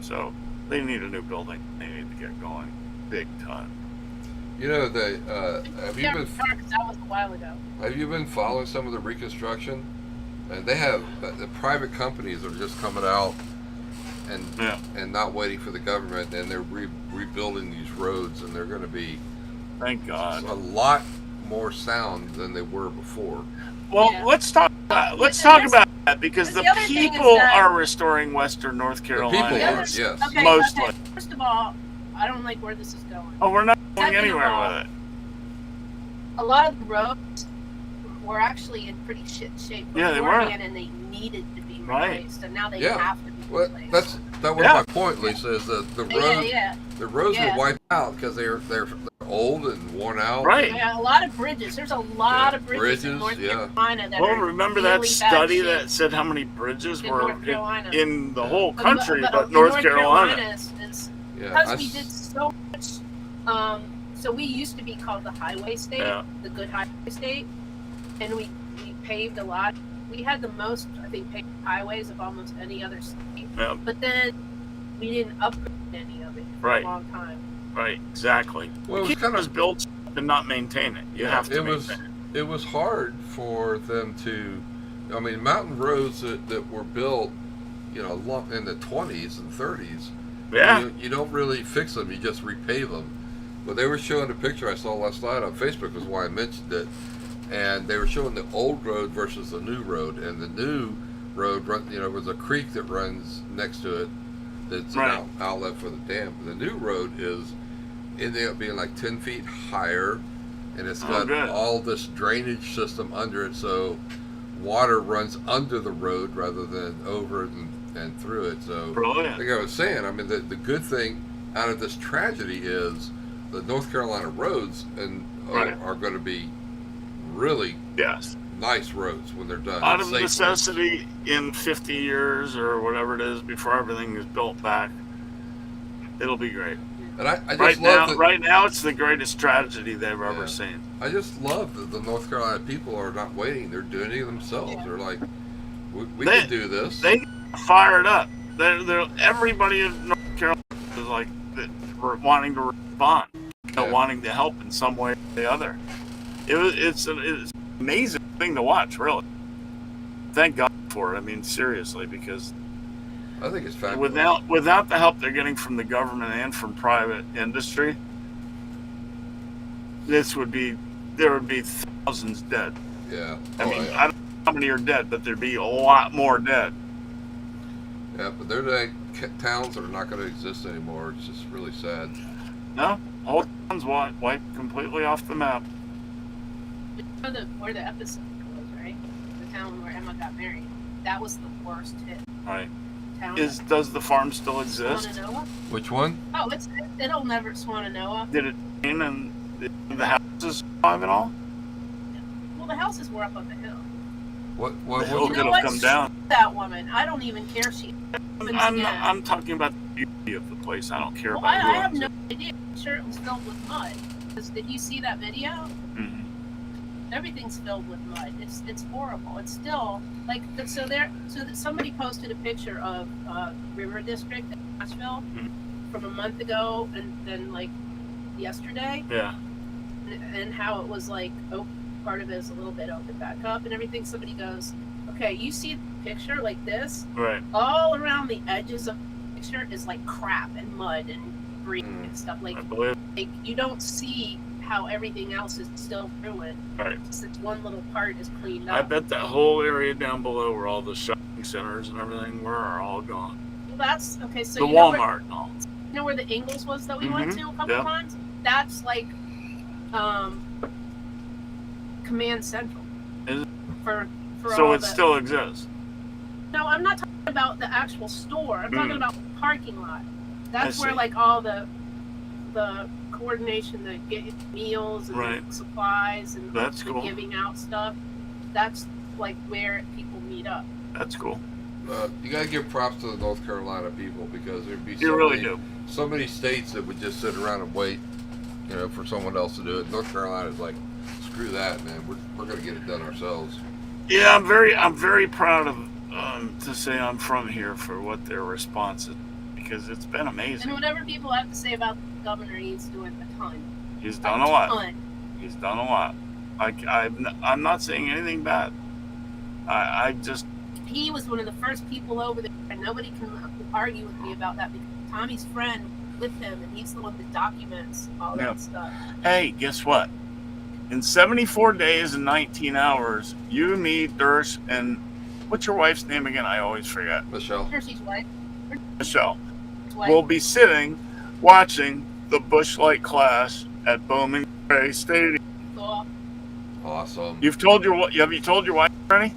So they need a new building. They need to get going big time. Have Yeah, that was a while ago. you been following some of the reconstruction? And they have the private companies are just coming out and Yeah. and not waiting for the government, and they're rebuilding these roads, and they're going to be Thank God. a lot more sound than they were before. Well, Yeah. let's talk about that because The the other thing is people that- are restoring Western North Carolina. people Yeah. are, yes. Okay, Mostly. okay. First of all, I don't like where this is going. Oh, we're not going Second of anywhere all, with it. A lot of the roads were actually in pretty shit shape Yeah, they were. beforehand, and they needed to be Right. replaced, and now they Yeah. have to be Well, replaced. that was Yeah. my point, Lisa. Is the Yeah. roads Yeah. were wiped out because they're old and worn out. Right. Yeah, a lot of bridges. There's a lot of bridges in North Bridges, yeah. Carolina that Well, are remember really that bad study shape that said how many bridges in were North Carolina. in the whole But- country, but in North Carolina. is Yeah, because we did so much. So we used to be called the highway state, Yeah. the good highway state, and we paved a lot we had the most, I think, paved highways of almost any other state. Yeah. But then we didn't upgrade any of it for Right. a long time. Right, exactly. Well, it was Keep kind those of built and not maintain it. You have to it was maintain it was hard for them to. I mean, mountain roads that were built, you know, in the 20s and 30s. it. Yeah. You don't really fix them; you just repave them. But they were showing a picture I saw last night on Facebook, is why I mentioned it, and they were showing the old road versus the new road, and the new road, you know, there's a creek that runs next to it. That's Right. an outlet for the dam. The new road is ending up being like 10 feet higher, and it's Oh, got good. all this drainage system under it, so water runs under the road rather than over it and through it. So, Brilliant. like I was saying, I mean, the good thing out of this tragedy is the North Carolina roads Right. are going to be really Yes. nice roads when they're done. Out of Safe roads. necessity, in 50 years or whatever it is, before everything is built back, it'll be great. And I just Right love now, that. right now, it's the greatest tragedy they've Yeah. ever seen. I just love that the North Carolina people are not waiting; they're doing it themselves. Yeah. They're like, we They- can do this. They fired up. They're everybody in North Carolina is like wanting to respond, Yeah. wanting to help in some way or the other. It's an amazing thing to watch, really. Thank God for it. I mean, seriously, because I think it's fabulous. without the help they're getting from the government and from private industry, there would be thousands dead. Yeah. I Oh, mean, yeah. I don't know how many are dead, but there'd be a lot more dead. Yeah, but they're like towns that are not going to exist anymore. It's just really sad. No, whole town's wiped completely off the map. You know where the episode was, right? The town where Emma got married. That was the worst hit Right? town. Does the farm still exist? Swananoa? Which one? Oh, it'll never Swananoa. Did it rain and did the houses survive and all? Well, the houses were up on the hill. What? The What? hill You what know could what? have come down. That woman, I don't even care. She opens again. I'm talking about the beauty of the place. I don't care Well, about I who have owns no it. idea. I'm sure it was filled with mud. Did you see that video? Mhm. Everything's filled with mud. It's horrible. It's still like somebody posted a picture of River District in Nashville Mhm. from a month ago, and then like yesterday, Yeah. and how it was like part of it is a little bit open back up and everything. Somebody goes, okay, you see the picture like this, Right. all around the edges of the picture is like crap and mud and debris and stuff I like believe. you don't see how everything else is still ruined. Right. Just that one little part is cleaned I up. bet that whole area down below where all the shopping centers and everything were are all gone. Well, that's okay. So The you know Walmart and all. where the Ingles was that we went Mhm, to a couple yeah. times? That's like Command Central. Is it? For So all it the, still exists. No, I'm not talking about the actual store. I'm talking about the parking lot. That's I where see. like all the coordination, the get meals and Right. the supplies and That's the cool. giving out stuff. That's like where people meet up. That's cool. You got to give props to the North Carolina people, because there'd be You really do. so many states that would just sit around and wait, you know, for someone else to do it. North Carolina's like, screw that, man. We're going to get it done ourselves. Yeah, I'm very proud of to say I'm from here for what their response is, because it's been And amazing. whatever people have to say about the governor, he's doing a ton. He's done a lot. ton. He's done a lot. I'm not saying anything bad. I just He was one of the first people over there, and nobody can argue with me about that because Tommy's friend with him, and he's the one that documents all Yeah. that stuff. hey, guess what? In 74 days and 19 hours, you, me, Durst, and what's your wife's name again? I always forget. Michelle? Hershey's wife. Michelle. His wife. We'll be sitting watching the Busch Light Clash at Bowman Gray Stadium. Cool. Awesome. Have you told your wife already?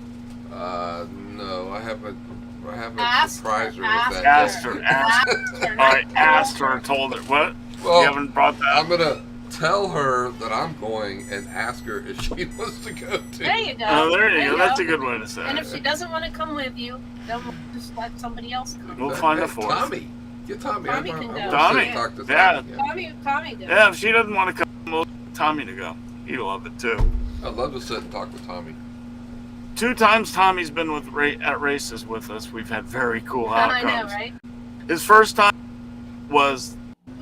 No, I haven't Ask surprised her her, with that. Asked yet. her. Asked her. All right, asked her, told her. What? You Well, haven't brought that I'm up? gonna tell her that I'm going and ask her if she wants to go too. There you go. Oh, there you go. That's a good way to say And it. if she doesn't want to come with you, then we'll just let somebody else come. We'll find a Hey, fourth. Tommy, get Tommy. Tommy I'm can gonna go. Tommy, sit and talk to yeah. Tommy. Tommy did. Yeah, if she doesn't want to come, we'll get Tommy to go. He'll love it too. I'd love to sit and talk with Tommy. 2 times Tommy's been at races with us. We've had very cool I outcomes. know, right? His first time was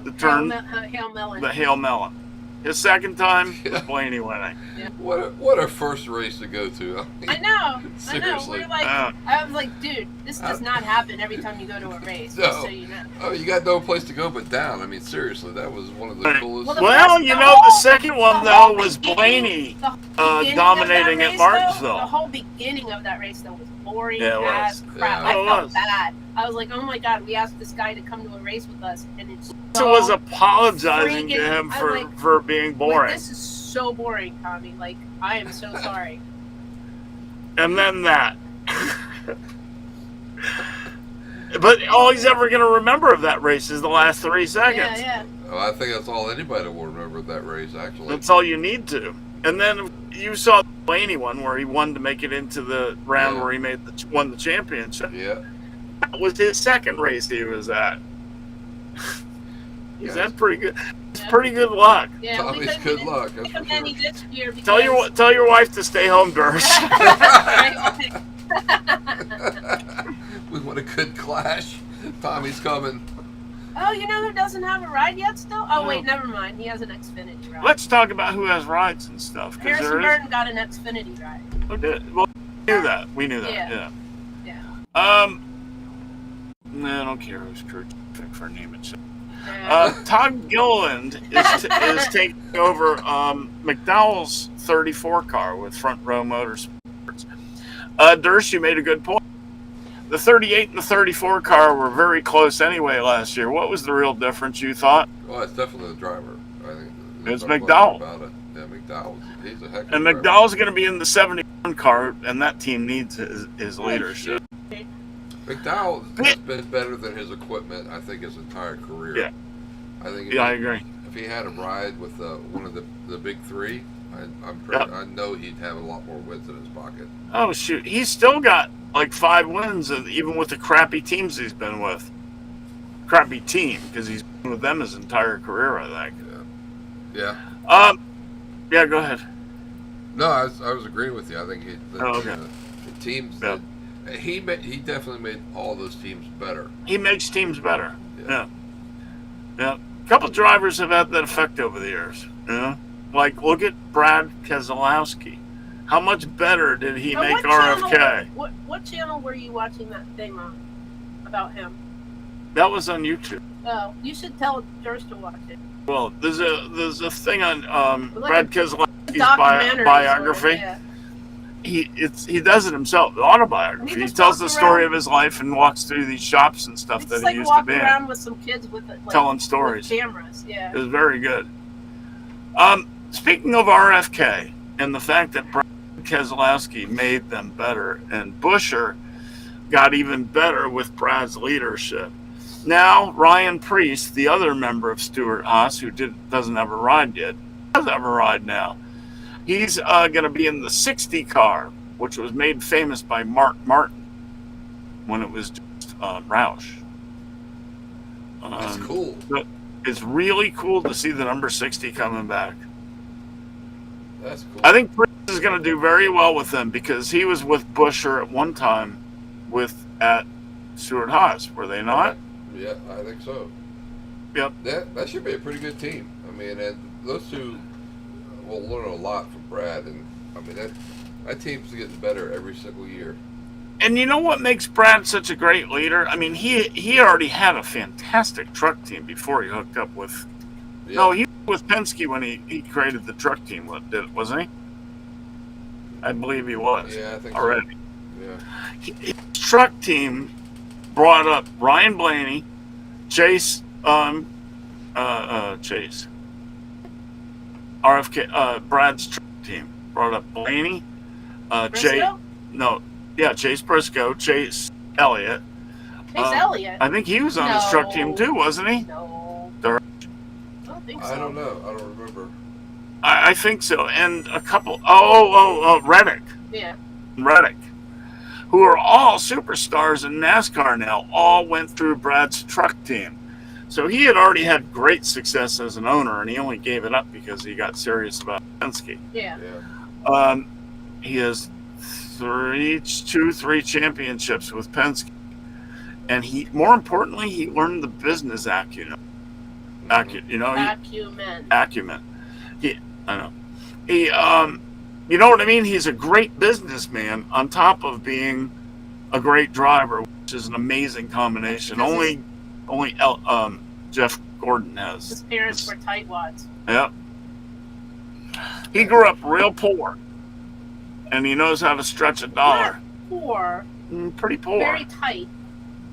the turn, Hail Melon. the Hail Melon. His second time Yeah. was Blaney winning. What a first race to go to. I know. Seriously. We're like, I was like, dude, this does not happen every time you go to a race. No. Just so you know. Oh, you got no place to go but down. I mean, seriously, that was one of the Right. coolest. Well, the Well, first- you the know, whole- the second one, the though, whole was beginning- Blaney the beginning dominating of at that race, though, Martinsville. the whole beginning of that race, though, was boring Yeah, it as was. crap. Yeah. I It felt was. bad. I was like, oh my god, we asked this guy to come to a race with us, and it's So was apologizing to freaking- him I'm for, like- for being like, boring. this is so boring, Tommy. Like, I am so sorry. And then that. But all he's ever going to remember of that race is the last 3 seconds. Yeah. Oh, I think that's all anybody will remember of that race, actually. That's all you need to. And then you saw the Blaney one where he won to make it into the round Yeah. where he won the championship. Yeah. That was his second race he was at. He's Yeah. had pretty good. It's Yeah. pretty good luck. Yeah, Tommy's good luck, that's for Many sure. this year because Tell your wife to stay home, Gersh. We want a good clash. Tommy's coming. Oh, you know who doesn't have a ride yet still? Oh, No. wait, never mind. He has an Xfinity ride. Let's talk about who has rides and stuff. 'Cause Harrison there is. Burton got an Xfinity ride. Oh, did- well, we knew that. We knew that. Yeah. Yeah. No, I don't care who's crew chick for name it. Yeah. Todd Gilliland is taking over McDowell's 34 car with Front Row Motorsports. Durst, you made a good point. The 38 and the 34 car were very close anyway last year. What was the real difference, you thought? Well, it's definitely the driver. I think It's there's no McDowell. question about it. Yeah, McDowell. He's a heck of And a driver. McDowell's going to be in the 71 car, and that team needs his leadership. McDowell has been better than his equipment, I think, his entire career. Yeah. I think Yeah, I agree. if he had a ride with one of the big three, I know he'd have a lot more wins in his pocket. Oh, shoot. He's still got like 5 wins, even with the crappy teams he's been with. Crappy team, because he's been with them his entire career, I think. Yeah. Yeah, go ahead. No, I was agreeing with you. I think Okay. the teams Yeah. that he definitely made all those teams better. He makes teams better. Yeah. Yeah. A couple drivers have had that effect over the years. You know? Like, look at Brad Keselowski. How much better did he Now, make what RFK? Channel, what channel were you watching that thing on about him? That was on YouTube. Oh, you should tell Durst to watch it. Well, there's a thing on Like Brad Keselowski's Documentary biography. Yeah. He does it himself, the autobiography. He He just tells the walks story around. of his life and walks through these shops and stuff It's that like he used to walking be in. around with some kids with like, Telling stories. with cameras. Yeah. It was very good. Speaking of RFK and the fact that Brad Keselowski made them better and Buescher got even better with Brad's leadership. Now, Ryan Preece, the other member of Stewart Haas, who doesn't have a ride yet, does have a ride now. He's going to be in the 60 car, which was made famous by Mark Martin when it was just Roush. That's cool. It's really cool to see the number 60 coming back. That's cool. I think Prince is going to do very well with them because he was with Buescher at one time at Stewart Haas, were they not? Yeah, I think so. Yep. That should be a pretty good team. I mean, and those two will learn a lot from Brad, and I mean that team's getting better every single year. And you know what makes Brad such a great leader? I mean, he already had a fantastic truck team before he hooked up with. Yeah. No, he was with Penske when he created the truck team, wasn't he? I believe he was. Yeah, I think already. So. Yeah. His truck team brought up Ryan Blaney, Chase, RFK, Brad's truck team brought up Blaney, Briscoe? Chase Briscoe, Chase Elliott. Chase Elliott. I think he was on his truck team too, wasn't he? No. Durst. I don't think so. I don't know. I don't remember. I think so. And a couple, Reddick, who are all superstars in NASCAR now, all went through Brad's truck team. So he had already had great success as an owner, and he only gave it up because he got serious about Penske. Yeah. Yeah. He has 3 championships with Penske, and more importantly, he learned the business acumen. Acumen. I know. You know what I mean? He's a great businessman on top of being a great driver, which is an amazing combination. Only Jeff Gordon has. His parents were tightwads. Yep. He grew up real poor, and he knows how to stretch a dollar. Not poor. Pretty poor. Very tight.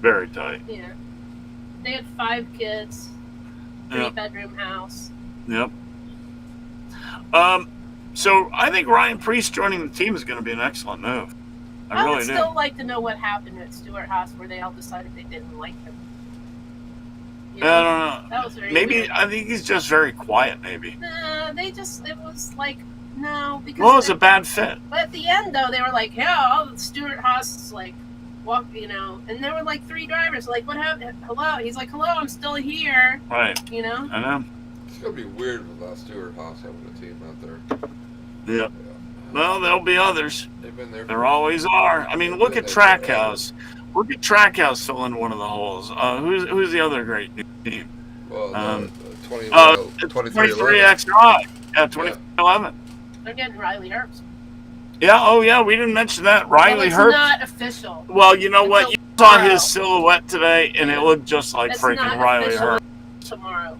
Very tight. Yeah. They had 5 kids, 3-bedroom house. Yep. So I think Ryan Preece joining the team is going to be an excellent move. I really would do. still like to know what happened at Stewart-Haas where they all decided they didn't like him. You know, I don't know. That was very Maybe weird. I think he's just very quiet. Maybe. It was like, no, because. Well, it was a bad fit. But at the end, though, they were like, yeah, Stewart-Haas is like, walk, and there were like 3 drivers. Like, what happened? Hello? He's like, hello, I'm still here. Right. You know? I know. It's gonna be weird without Stewart-Haas having a team out there. Yeah. Well, there'll be others. They've been there. There always are. I mean, look at Trackhouse. Look at Trackhouse filling one of the holes. Who's the other great new team? Well, the 23XI. Yeah, 2011. They're getting Riley Herbst. Yeah. Oh, yeah. We didn't mention that. Riley It's Herbst. not official. Well, you know what? Until You saw tomorrow. his silhouette today, and it looked just like It's freaking not Riley official Herbst. tomorrow.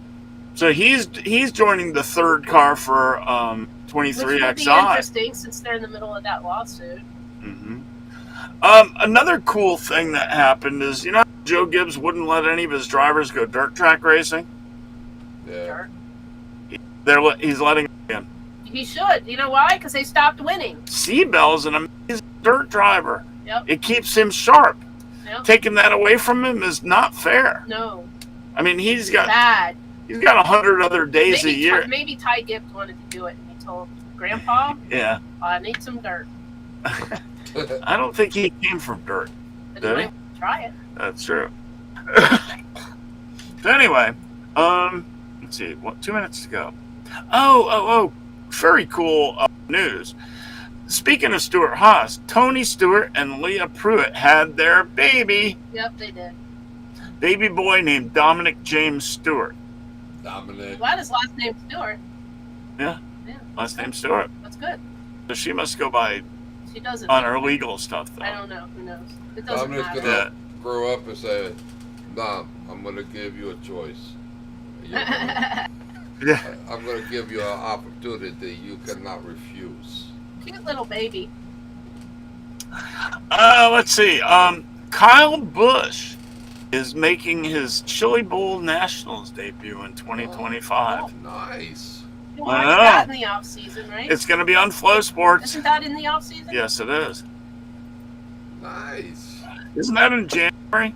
So he's joining the 3rd car for Which would be 23XI. interesting since they're in the middle of that lawsuit. Mm-hmm. Another cool thing that happened is, you know, Joe Gibbs wouldn't let any of his drivers go dirt track racing. Yeah. He's letting them in. He should. You know why? Because they stopped winning. Seabell's an amazing dirt driver. Yep. It keeps him sharp. Yep. Taking that away from him is not fair. No. I mean, he's got Bad. 100 other days a year. Maybe Ty Gibbs wanted to do it, and he told Grandpa, Yeah. I need some dirt. I don't think he came from dirt. But Did he he? might try it. That's true. So anyway, let's see. 2 minutes to go. Oh! Very cool news. Speaking of Stewart-Haas, Tony Stewart and Leah Pruitt had their baby. Yep, they did. Baby boy named Dominic James Stewart. Dominic. Glad his last name's Stewart. Yeah. Yeah. Last name Stewart. That's good. So she must go by She doesn't. on her legal stuff, though. I don't know. Who knows? It doesn't Dominic's matter. gonna grow up and say, Dom, I'm gonna give you a choice. Yeah. I'm gonna give you an opportunity you cannot refuse. Cute little baby. Let's see. Kyle Busch is making his Chili Bowl Nationals debut in 2025. Oh, nice. You I watch know. that in the off season, right? It's going to be on Flow Sports. Isn't that in the off season? Yes, it is. Nice. Isn't that in January?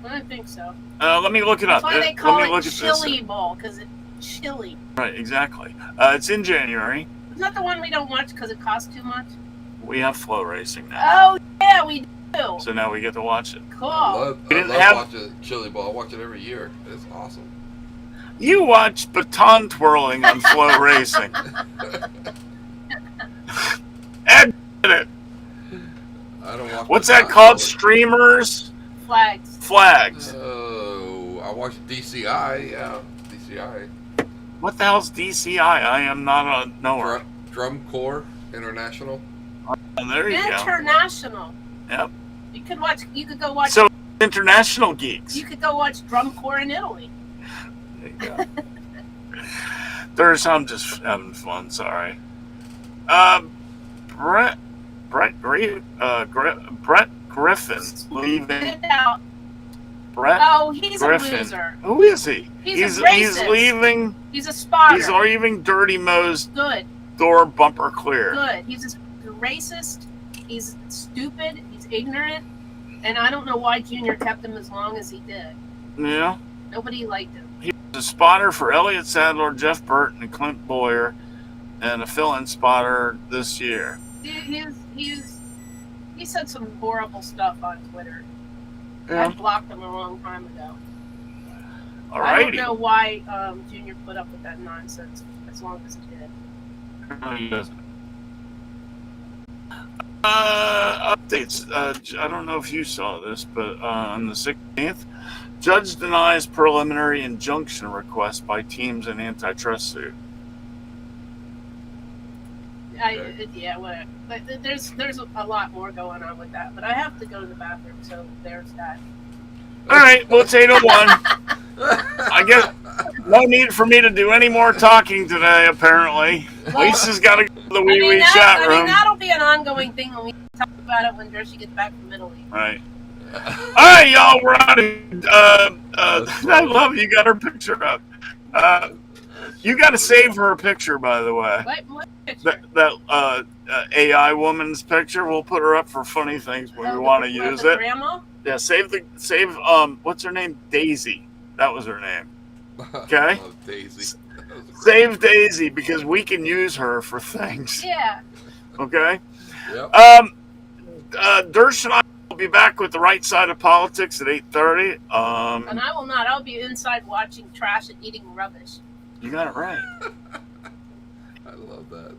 I don't think so. Let me look it up. That's why they call Let me it look at Chili this. Bowl, because it's chili. Right, exactly. It's in January. Isn't that the one we don't watch because it costs too much? We have Flow Racing now, Oh, yeah, we do. so now we get to watch it. Cool. I We didn't love have- watching Chili Bowl. I watch it every year. It's awesome. You watch baton twirling on Flow Racing. Ed did it. I don't watch. What's the that top called? show. Streamers? Flags. Flags. Oh, I watch DCI. Yeah, DCI. What the hell's DCI? I am not a knower. Drum Corps International. And there you go. International. Yep. You could watch. You could go watch. So, international geeks. You could go watch Drum Corps in Italy. There you go. I'm just having fun. Sorry. Brett Griffin's leaving. Get out. Brett Oh, he's Griffin. a loser. Who is he? He's a he's racist. leaving. He's a spotter. He's leaving Dirty Mo's Good. door bumper clear. Good. He's a racist. He's stupid. He's ignorant. And I don't know why Junior kept him as long as he did. Yeah. Nobody liked him. He was a spotter for Elliott Sadler, Jeff Burton, and Clint Boyer, and a fill-in spotter this year. He said some horrible stuff on Twitter. I Yeah. blocked him a long time ago. I don't Alrighty. know why Junior put up with that nonsense as long as he did. No, he doesn't. Updates. I don't know if you saw this, but on the 16th, judge denies preliminary injunction request by teams in antitrust suit. Yeah, whatever. But there's a lot more going on with that. But I have to go to the bathroom, so there's that. All right, well, it's 8:01. I guess no need for me to do any more talking today, apparently. Well, Lisa's got to go to the wee wee chat room. I mean, that'll be an ongoing thing when we talk about it when Dershie gets back from Italy. Right. All right, y'all, we're out of I love you got her picture up. You got to save her picture, by the way. What picture? That AI woman's picture. We'll put her up for funny things when we want to use it. Grandma? Yeah, save what's her name? Daisy. That was her name. Okay. Oh, Daisy. Save Daisy because we can use her for things. Yeah. Okay. Yep. Dersh and I will be back with the right side of politics at 8:30. And I will not. I'll be inside watching trash and eating rubbish. You got it right. I love that.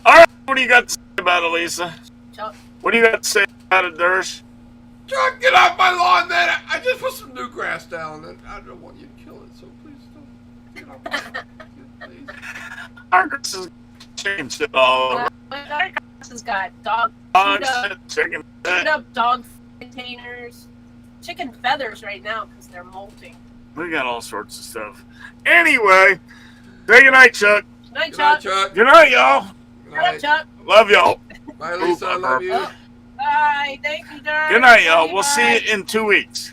All right. What do you got to say about it, Lisa? Chuck. What do you got to say about it, Dersh? Chuck, get off my lawn, man! I just put some new grass down, and I don't want you to kill it, so please don't. Get off my lawn, please. Our grass has changed it all over. Our grass has got dog Dogs, chewed chicken. up dog containers, chicken feathers right now because they're molting. We got all sorts of stuff. Anyway, say goodnight, Chuck. Good night, Good night, Chuck. Chuck. Good night, y'all. Good Shut up, night. Chuck. Love y'all. Bye, Lisa. I love you. Bye. Thank you, Dersh. Good night, y'all. Love you, We'll see bye. you in 2 weeks.